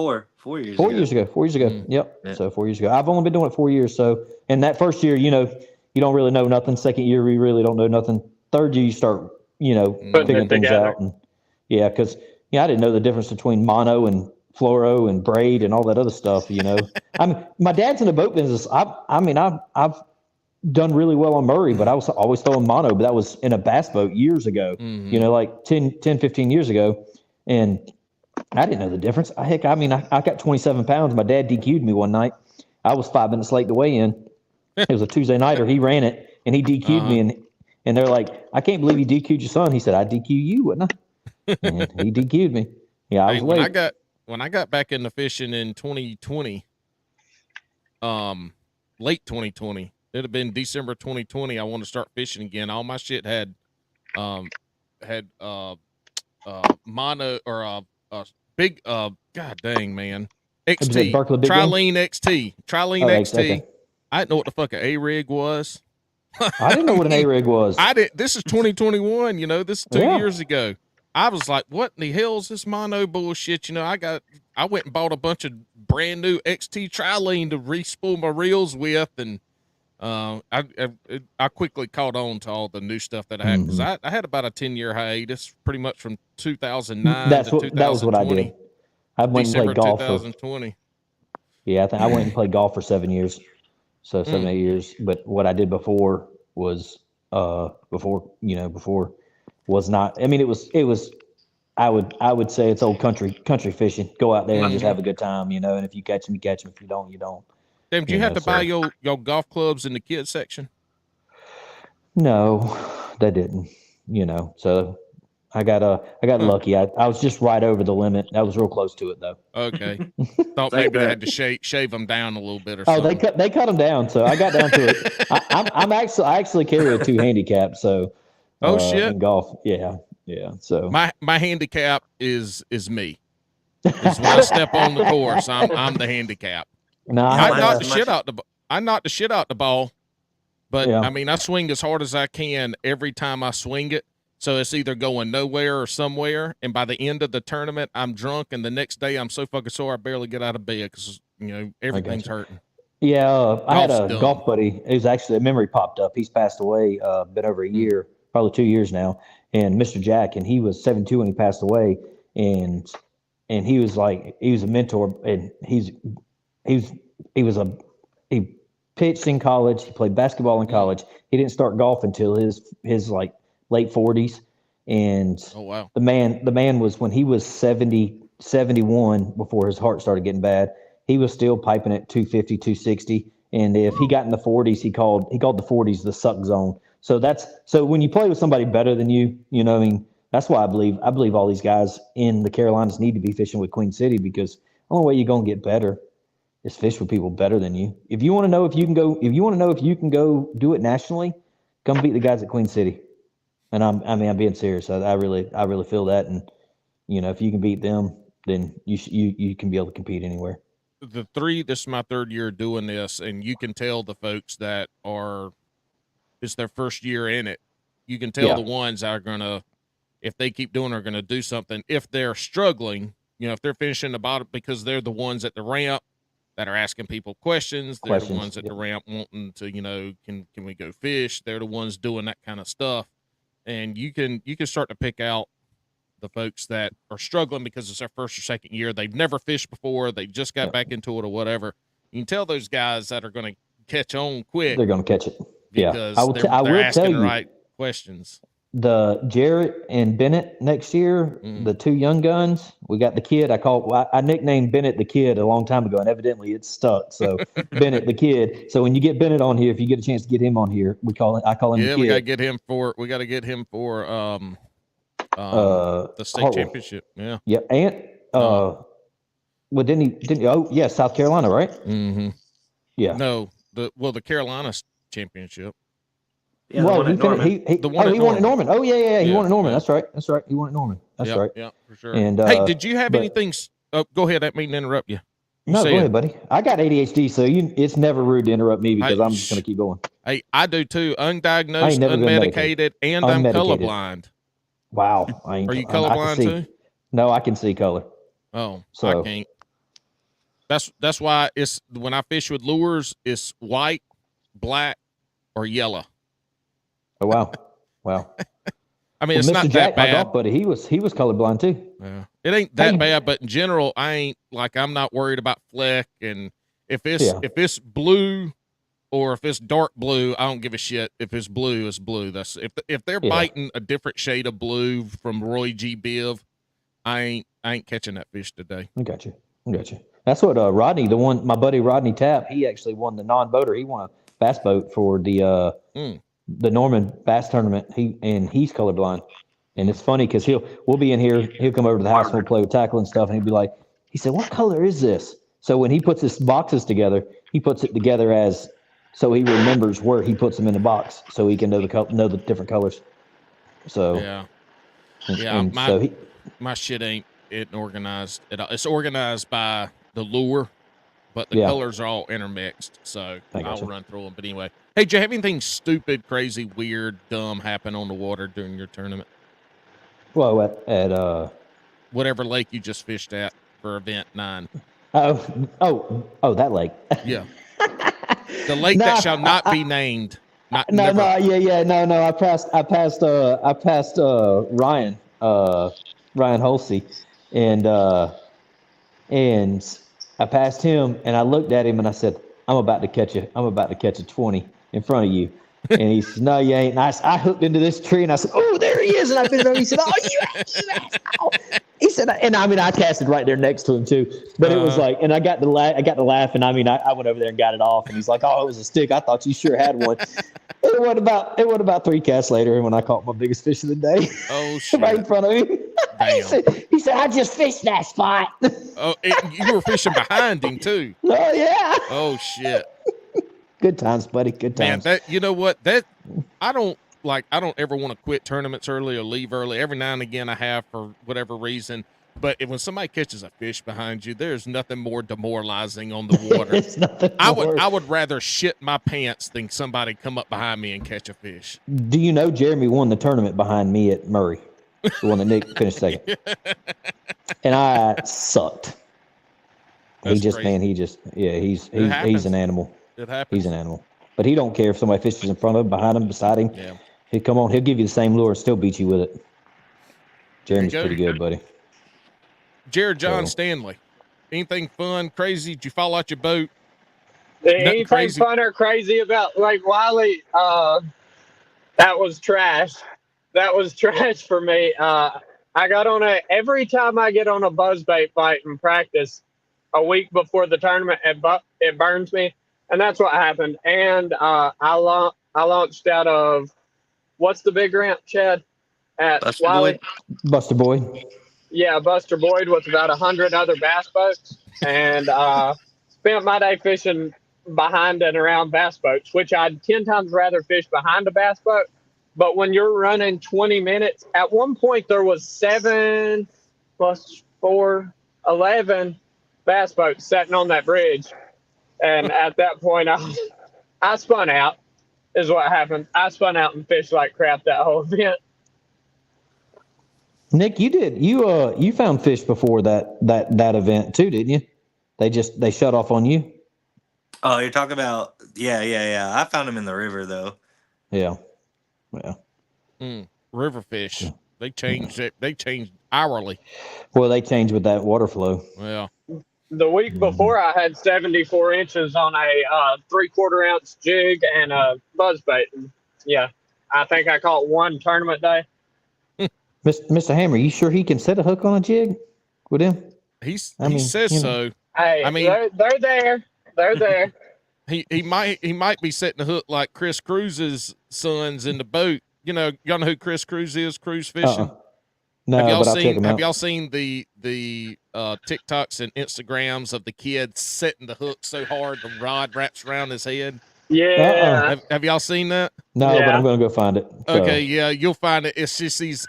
years. 4 years ago. 4 years ago. Yep. Yeah. So 4 years ago. I've only been doing it 4 years. So, and that first year, you don't really know nothing. Second year, we really don't know nothing. Third year, you start, figuring things out. And yeah, because I didn't know the difference between mono and fluoro and braid and all that other stuff. I mean, my dad's in the boat business. I've done really well on Murray, but I was always throwing mono, but that was in a bass boat years ago, like 10, 15 years ago. And I didn't know the difference. I got 27 pounds. My dad DQ'd me one night. I was 5 minutes late to weigh in. It was a Tuesday nighter. He ran it and he DQ'd me. And they're like, I can't believe you DQ'd your son. He said, I DQ you, wouldn't I? And he DQ'd me. Yeah, I was late. When I got back into fishing in 2020, late 2020, it'd have been December 2020. I wanted to start fishing again. All my shit had mono or big god dang man XT Trilene XT XT. Okay. I didn't know what the fuck an A-rig was. I didn't know what an A-rig was. This is 2021. This is 2 years ago. I was like, what in the hell is this mono bullshit? I went and bought a bunch of brand new XT Trilene to re-spool my reels with, and I quickly caught on to all the new stuff that I had, because I had about a 10-year hiatus, pretty much from 2009 to 2020. That was what I did. I went December and played golf 2020. I went and played golf for 7 years. So 7, 8 years. But what I did before was was not. I mean, it was. I would say it's old country fishing. Go out there and just have a good time, And if you catch them, you catch them. If you don't, you don't. Damn, do you have to buy your golf clubs in the kids section? No, they didn't. So I got lucky. I was just right over the limit. I was real close to it though. Okay, thought maybe they had to shave them down a little bit or something. Oh, they cut them down, so I got down to it. I actually carry a 2 handicap, so. Shit! In golf, yeah. So my handicap is me. Is when I step on the course, I'm the handicap. No, I knocked the shit out the ball, but I mean, I swing as hard as I can every time I swing it. So it's either going nowhere or somewhere. And by the end of the tournament, I'm drunk, and the next day I'm so fucking sore I barely get out of bed because everything's hurting. Yeah, I had a golf buddy. It was actually a memory popped up. He's passed away. Been over a year, probably 2 years now. And Mr. Jack, and he was 72 when he passed away. And he was a mentor, and he pitched in college. He played basketball in college. He didn't start golf until his like late 40s. And oh wow, the man was, when he was 70, 71, before his heart started getting bad, he was still piping at 250, 260. And if he got in the 40s, he called the 40s the suck zone. So when you play with somebody better than you, that's why I believe all these guys in the Carolinas need to be fishing with Queen City, because the only way you're going to get better is fish with people better than you. If you want to know if you can go do it nationally, come beat the guys at Queen City. And I'm being serious. I really feel that. And if you can beat them, then you can be able to compete anywhere. This is my 3rd year doing this, and you can tell the folks that it's their first year in it. You can tell the ones that are gonna, if they keep doing, are gonna do something. If they're struggling, if they're finishing the bottom, because they're the ones at the ramp that are asking people questions. They're the ones at the ramp wanting to, can we go fish? They're the ones doing that kind of stuff. And you can start to pick out the folks that are struggling because it's their first or second year. They've never fished before. They just got back into it or whatever. You can tell those guys that are going to catch on quick. They're going to catch it. Yeah, Because they're I will asking tell the you, right questions. the Jarrett and Bennett next year, the two young guns. We got the kid. I nicknamed Bennett the Kid a long time ago, and evidently it's stuck. So Bennett the Kid. So when you get Bennett on here, if you get a chance to get him on here, I call him the Kid. We got to get him for the state championship. Yeah. Yeah, and well, didn't he? Oh, yeah, South Carolina, right? Mm-hmm. Yeah. No, the Carolina championship. Yeah, well, he won at Norman. Oh, yeah. He won at Norman. Yeah. That's right. He won at Norman. That's right. Yeah, for sure. And hey, did you have anything? Oh, go ahead. I didn't mean to interrupt you. No, go ahead, buddy. I got ADHD, so it's never rude to interrupt me because I'm just going to keep going. Hey, I do too. Undiagnosed, unmedicated, and I'm colorblind. Wow. Are you colorblind too? No, I can see color. Oh, so I can't. That's why it's when I fish with lures, it's white, black, or yellow. Oh wow, wow. I mean, it's Mr. not Jack, that bad. my golf buddy, he was colorblind too. Yeah, it ain't that bad, but in general, I'm not worried about fleck, and if it's blue or if it's dark blue, I don't give a shit. If it's blue, it's blue. That's if they're biting a different shade of blue from Roy G. Biv, I ain't catching that fish today. I got you. That's what Rodney, my buddy Rodney Tapp, he actually won the non-boater. He won a bass boat for the Norman Bass Tournament. He's colorblind, and it's funny because we'll be in here. He'll come over to the house and we'll play with tackle and stuff, and he'll be like, he said, "What color is this?" So when he puts his boxes together, he puts it together as so he remembers where he puts them in the box, so he can know the different colors. So my shit ain't organized at all. It's organized by the lure, but the colors are all intermixed, so I'll run through them. But anyway, hey, did you have anything stupid, crazy, weird, dumb happen on the water during your tournament? Well, at whatever lake you just fished at for event 9. Oh, that lake. Yeah, the lake that shall not be named. No. I passed Ryan Holsey, and I passed him, and I looked at him, and I said, I'm about to catch a 20 in front of you. And he said, no, you ain't. And I hooked into this tree, and I said, oh, there he is. And I bit it over. He said, oh, you asshole. He said, and I mean, I casted right there next to him too. But it was like, and I got to laugh, and I mean, I went over there and got it off, and he's like, oh, it was a stick. I thought you sure had one. It went about 3 casts later when I caught my biggest fish of the day. Oh, shit. Right in front of me. He said, I just fished that spot. Oh, you were fishing behind him too. Oh, yeah. Oh, shit. Good times, buddy. Good times. Man, you know what? I don't ever want to quit tournaments early or leave early. Every now and again I have for whatever reason. But when somebody catches a fish behind you, there's nothing more demoralizing on the water. It's nothing more. I would rather shit my pants than somebody come up behind me and catch a fish. Do you know Jeremy won the tournament behind me at Murray? The one that Nick finished second. And I sucked. He's an animal. It happens. He's an animal. But he don't care if somebody fishes in front of him, behind him, beside him. Yeah. He'll come on. He'll give you the same lure and still beat you with it. Jeremy's pretty good, buddy. Jared John Stanley. Anything fun, crazy? Did you fall out your boat? Anything fun or crazy about Lake Wiley? That was trash. That was trash for me. I got on every time I get on a buzzbait bite in practice, a week before the tournament, it burns me. And that's what happened. And I launched out of, what's the big ramp, Chad? At Buster Wiley. Boyd. Buster Boyd. Yeah, Buster Boyd with about 100 other bass boats. And spent my day fishing behind and around bass boats, which I'd 10 times rather fish behind a bass boat. But when you're running 20 minutes, at one point there was 7 plus 4, 11 bass boats sitting on that bridge. And at that point, I spun out, is what happened. I spun out and fished like crap that whole event. Nick, you did. You found fish before that event too, didn't you? They shut off on you. Oh, you're talking about yeah. I found them in the river though. Yeah. River fish. They changed it. They changed hourly. Well, they changed with that water flow. Well, The week before, I had 74 inches on a 3/4 ounce jig and a buzz bait. Yeah, I think I caught one tournament day. Mr. Hammer, you sure he can set a hook on a jig with him? He says you know. so. Hey, I mean, they're there. They're there. he might be setting a hook like Chris Cruz's sons in the boat. You know, y'all know who Chris Cruz is? Cruise fishing. No, Have y'all but I'll check him out. Have y'all seen the TikToks and Instagrams of the kids setting the hook so hard the rod wraps around his head? Yeah. Have y'all seen that? No, Yeah. but I'm going to go find it. So. Okay, yeah, you'll find it. It's just these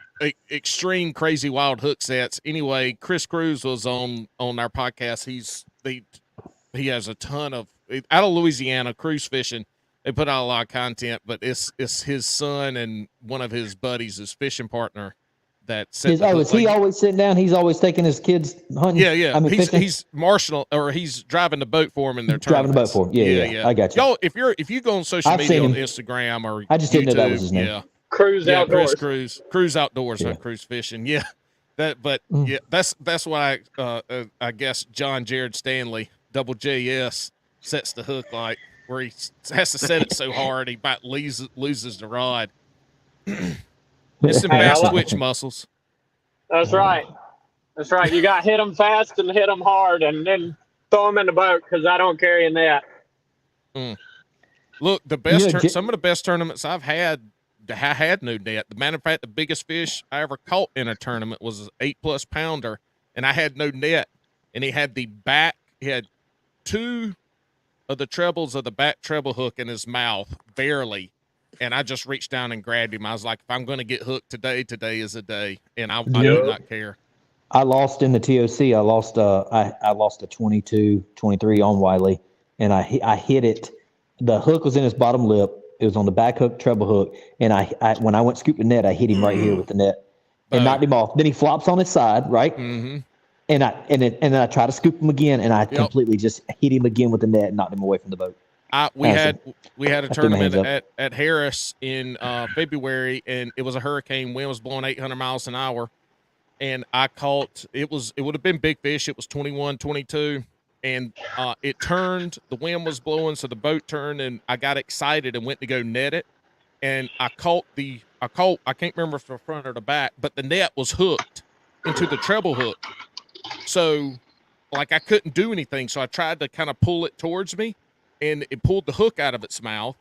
extreme, crazy, wild hook sets. Anyway, Chris Cruz was on our podcast. He has a ton of out of Louisiana cruise fishing. They put out a lot of content, but it's his son and one of his buddies, his fishing partner. Is he always sitting down? He's always taking his kids hunting. Yeah. I mean, he's marshaling or he's driving the boat for him in their driving tournaments. the boat for him. Yeah. I got you. Y'all, if you go on social media on Instagram or I just YouTube, didn't know that was his name. Yeah, Cruise Outdoors. Cruise Outdoors, cruise fishing. Yeah, that's why I guess John Jared Stanley, double JS, sets the hook like where he has to set it so hard he about loses the rod. It's some bass twitch muscles. That's right. That's right. You got to hit them fast and hit them hard, and then throw them in the boat because I don't carry a net. Look, the best some of the best tournaments I've had, I had no net. The matter of fact, the biggest fish I ever caught in a tournament was an 8+ pounder, and I had no net. And he had he had 2 of the trebles of the back treble hook in his mouth, barely. And I just reached down and grabbed him. I was like, if I'm going to get hooked today is a day. And I do not care. I lost in the TOC. I lost a 22, 23 on Wiley, and I hit it. The hook was in his bottom lip. It was on the back hook, treble hook. And I when I went to scoop the net, I hit him right here with the net and knocked him off. Then he flops on his side, right? Mm-hmm. And then I try to scoop him again, and I completely just hit him again with the net and knocked him away from the boat. We had a tournament at Harris in February, and it was a hurricane. Wind was blowing 800 miles an hour, and I caught it would have been big fish. It was 21, 22, and it turned. The wind was blowing, so the boat turned, and I got excited and went to go net it, and I caught. I can't remember if the front or the back, but the net was hooked into the treble hook, so like I couldn't do anything. So I tried to kind of pull it towards me. And it pulled the hook out of its mouth,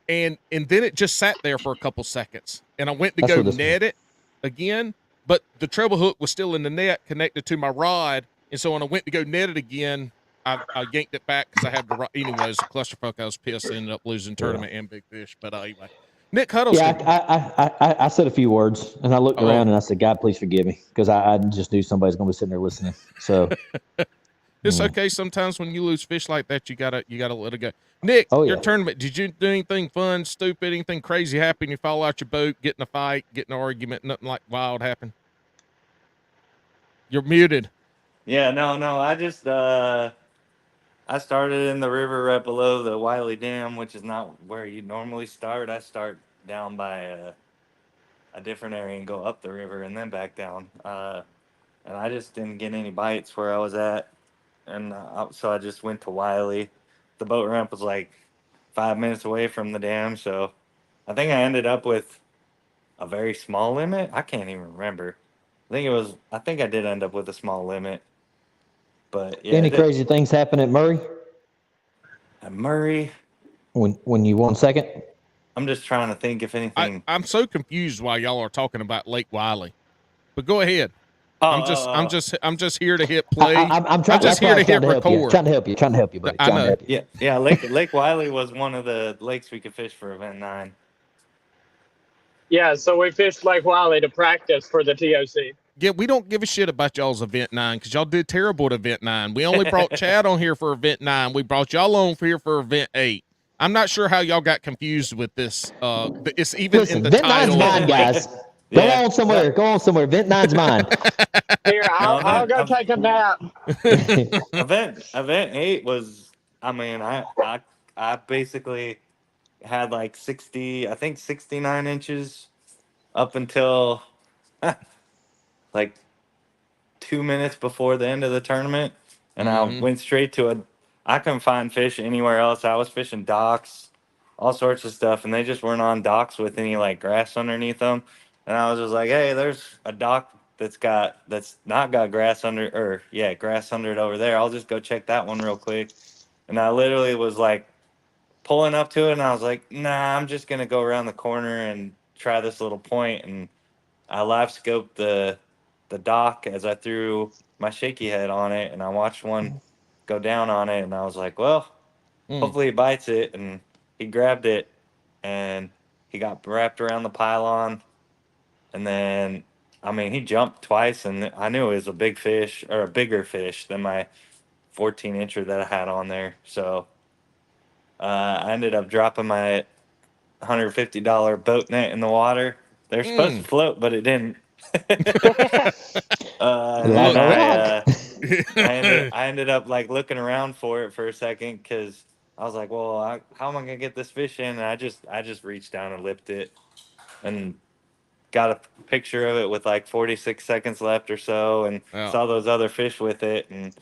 and then it just sat there for a couple seconds. And I went to go net it again, but the treble hook was still in the net connected to my rod. And so when I went to go net it again, I yanked it back because I had the rod. Anyways, the clusterfuck, I was pissed. I ended up losing tournament and big fish. But anyway, Nick Huddleston. Yeah, I said a few words, and I looked around and I said, God, please forgive me, because I just knew somebody's going to be sitting there listening. So. It's okay. Sometimes when you lose fish like that, you gotta let it go. Nick, your tournament, did you do anything fun, stupid, anything crazy happen? You fall out your boat, get in a fight, get in an argument, nothing like wild happened? You're muted. Yeah, no. I just I started in the river right below the Wiley Dam, which is not where you normally start. I start down by a different area and go up the river and then back down. And I just didn't get any bites where I was at. And so I just went to Wiley. The boat ramp was like 5 minutes away from the dam, so I think I ended up with a very small limit. I can't even remember. I think I did end up with a small limit. But yeah. Any crazy things happen at Murray? At Murray? When you won second? I'm just trying to think if anything. I'm so confused why y'all are talking about Lake Wiley. But go ahead. I'm just here to hit play. I'm just here to hit record. Trying to help you, buddy. I know. Yeah. Lake Wiley was one of the lakes we could fish for Event 9. Yeah, so we fished Lake Wiley to practice for the TOC. Yeah, we don't give a shit about y'all's Event 9 because y'all did terrible at Event 9. We only brought Chad on here for Event 9. We brought y'all on here for Event 8. I'm not sure how y'all got confused with this. It's even in the Event title. Event 9's mine, guys. Go on somewhere. Event 9's mine. Here, I'll go take a nap. Event 8 was, I basically had like 69 inches up until like 2 minutes before the end of the tournament. and I went straight to I couldn't find fish anywhere else. I was fishing docks, all sorts of stuff, and they just weren't on docks with any like grass underneath them. And I was just like, hey, there's a dock that's not got grass grass under it over there. I'll just go check that one real quick. And I literally was like pulling up to it, and I was like, nah, I'm just gonna go around the corner and try this little point. And I live scoped the dock as I threw my shaky head on it, and I watched one go down on it, and I was like, well, hopefully he bites it. And he grabbed it, and he got wrapped around the pylon, and then he jumped twice, and I knew it was a big fish, or a bigger fish than my 14-incher that I had on there. So I ended up dropping my $150 boat net in the water. They're supposed to float, but it didn't. I ended up like looking around for it for a second, because I was like, well, how am I gonna get this fish in? And I just reached down and lipped it, and got a picture of it with like 46 seconds left or so, and saw those other fish with it. And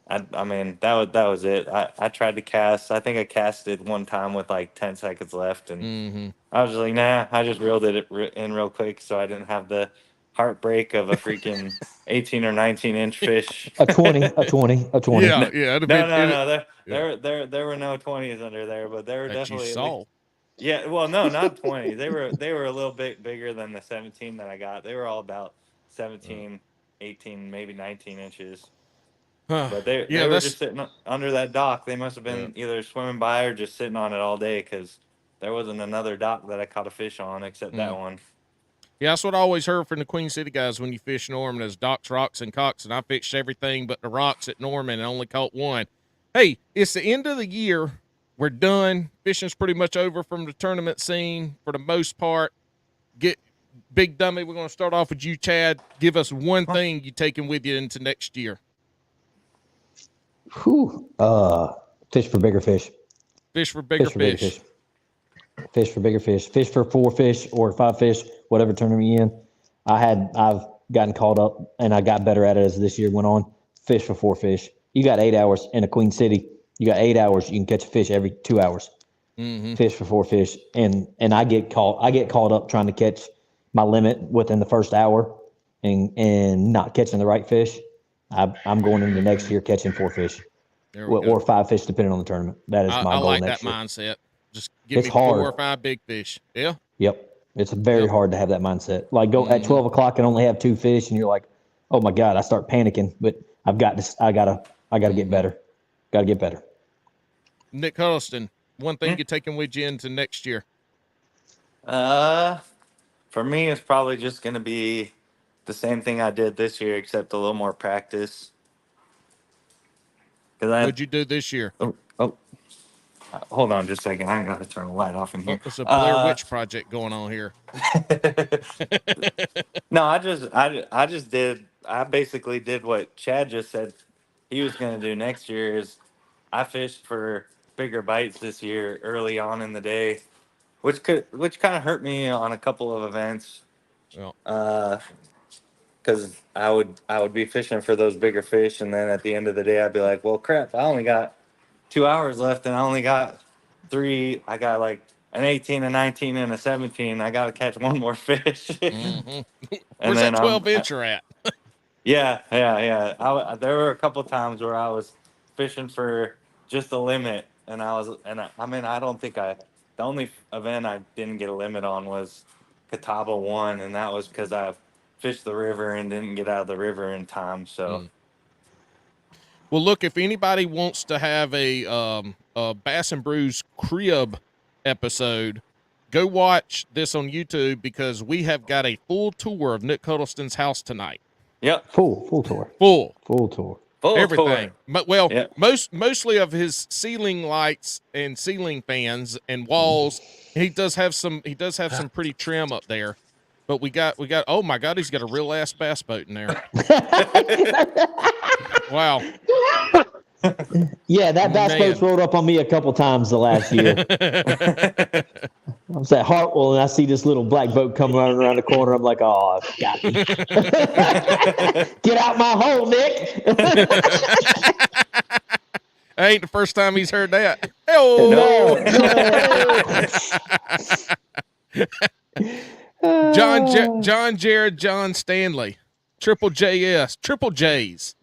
that was it. I tried to cast. I think I casted one time with like 10 seconds left, and I was just like, nah. I just reeled it in real quick, so I didn't have the heartbreak of a freaking 18 or 19-inch fish. A 20. Yeah. No. There were no 20s under there, but there were definitely. You saw. Yeah, well, no, not 20. They were a little bit bigger than the 17 that I got. They were all about 17, 18, maybe 19 inches. But they were just sitting under that dock. They must have been either swimming by or just sitting on it all day, because there wasn't another dock that I caught a fish on except that one. Yeah, that's what I always heard from the Queen City guys when you fish Norman, is docks, rocks, and cocks. And I fished everything but the rocks at Norman and only caught one. Hey, it's the end of the year. We're done. Fishing's pretty much over from the tournament scene for the most part. Get Big Dummy, we're going to start off with you, Chad. Give us one thing you're taking with you into next year. Fish for bigger fish. Fish for bigger fish. Fish for bigger fish. Fish for 4 fish or 5 fish, whatever tournament you're in. I've gotten caught up, and I got better at it as this year went on. Fish for 4 fish. You got 8 hours in a Queen City. You got 8 hours. You can catch a fish every 2 hours. Fish for 4 fish, and I get caught up trying to catch my limit within the first hour, and not catching the right fish. I'm going into next year catching 4 fish, or 5 fish depending on the tournament. That is my goal like next that year. Mindset. Just give me 4 or 5 big fish. Yeah. Yep. It's very hard to have that mindset. Like go at 12 o'clock and only have 2 fish, and you're like, oh my God, I start panicking. But I've got this. I gotta get better. Got to get better. Nick Huddleston, one thing you're taking with you into next year? For me, it's probably just going to be the same thing I did this year, except a little more practice. What'd you do this year? Hold on just a second. I got to turn the light off in here. It's a Blair Witch project going on here. No, I basically did what Chad just said he was going to do next year. Is I fished for bigger bites this year early on in the day, which kind of hurt me on a couple of events. Because I would be fishing for those bigger fish, and then at the end of the day I'd be like, well, crap, I only got 2 hours left, and I only got 3. I got like an 18, a 19, and a 17. I got to catch one more fish. Where's that 12-incher at? Yeah. There were a couple times where I was fishing for just the limit, and I don't think the only event I didn't get a limit on was Catawba 1, and that was because I fished the river and didn't get out of the river in time. So. Well, look, if anybody wants to have a Bass and Brews crib episode, go watch this on YouTube, because we have got a full tour of Nick Huddleston's house tonight. Yep. Full tour. Full tour. Everything. Well, mostly of his ceiling lights and ceiling fans and walls. He does have some pretty trim up there. But we got oh my God, he's got a real ass bass boat in there. Wow. Yeah, that bass boat's rolled up on me a couple times the last year. I'm was at Hartwell, and I see this little black boat coming running around the corner. I'm like, oh, got me. Get out my hole, Nick. That ain't the first time he's heard that. Oh, John Jared, John Stanley, Triple JS, Triple J's.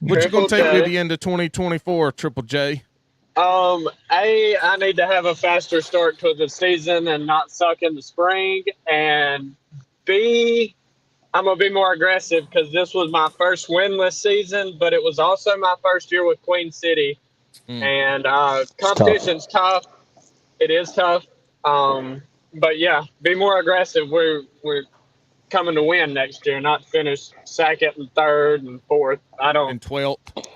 What you gonna take with you into 2024, Triple J? I need to have a faster start to the season and not suck in the spring. And B, I'm going to be more aggressive because this was my first winless season, but it was also my first year with Queen City. And competition's tough. It is tough. But yeah, be more aggressive. We're coming to win next year, not finish second and third and fourth. And 12th.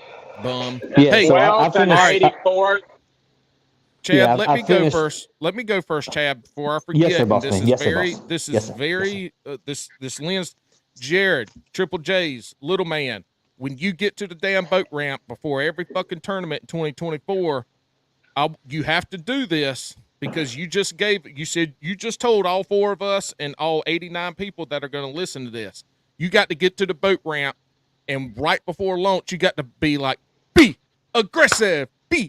Bum. Yeah, hey, so 12th and 84th. Chad, Yeah, let me go first. Let me go first, Chad, before I forget. Yes, sir, boss man. Yes, This lends Jared, Triple J's, little man. When you get to the damn boat ramp before every fucking tournament in 2024, you have to do this because you just told all 4 of us and all 89 people that are going to listen to this. You got to get to the boat ramp, and right before launch, you got to be like, be aggressive. Be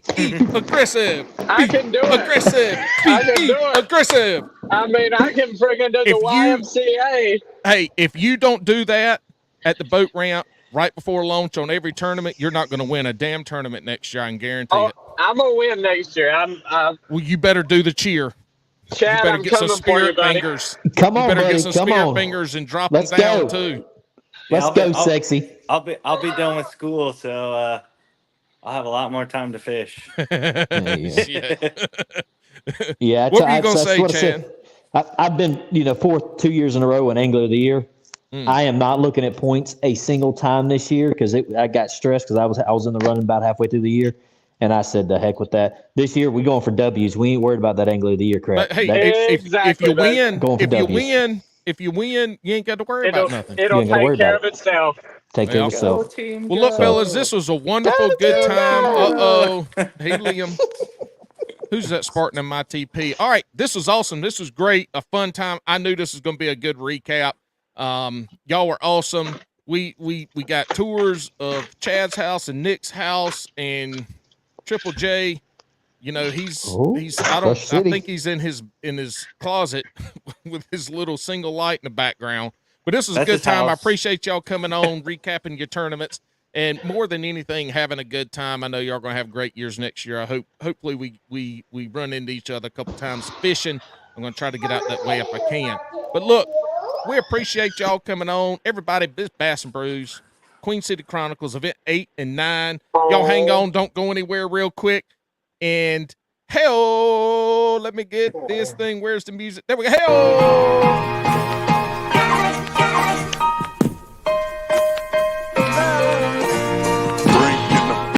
aggressive. I can do it. Aggressive. I can do it. Aggressive. I mean, I can friggin' do the YMCA. Hey, if you don't do that at the boat ramp right before launch on every tournament, you're not going to win a damn tournament next year. I can guarantee it. I'm gonna win next year. Well, you better do the cheer. Chad, you better I'm get some coming for you, spirit buddy. fingers. Come on, you better buddy. get some Come spirit on. fingers and drop Let's them down go. too. Let's go, sexy. I'll be done with school, so I'll have a lot more time to fish. Yeah. What were you gonna say, Chad? I've been, 4th 2 years in a row in Angler of the Year. I am not looking at points a single time this year because I got stressed because I was in the running about halfway through the year, and I said the heck with that. This year we going for W's. We ain't worried about that Angler of the Year crap. But hey, if you win, you ain't got to worry about nothing. It'll take care of itself. Take care of itself. Well, look, fellas, this was a wonderful, good time. Hey, Liam. Who's that Spartan in my TP? All right, this was awesome. This was great, a fun time. I knew this was going to be a good recap. Y'all were awesome. We got tours of Chad's house and Nick's house and Triple J. He's I think he's in his closet with his little single light in the background. But this was a good time. I appreciate y'all coming on, recapping your tournaments, and more than anything, having a good time. I know y'all are gonna have great years next year. Hopefully we run into each other a couple times fishing. I'm gonna try to get out that way if I can. But look, we appreciate y'all coming on. Everybody, this Bass and Brews, Queen City Chronicles, event 8 and 9. Y'all hang on, don't go anywhere real quick. And hell, let me get this thing. Where's the music? There we go. Hell.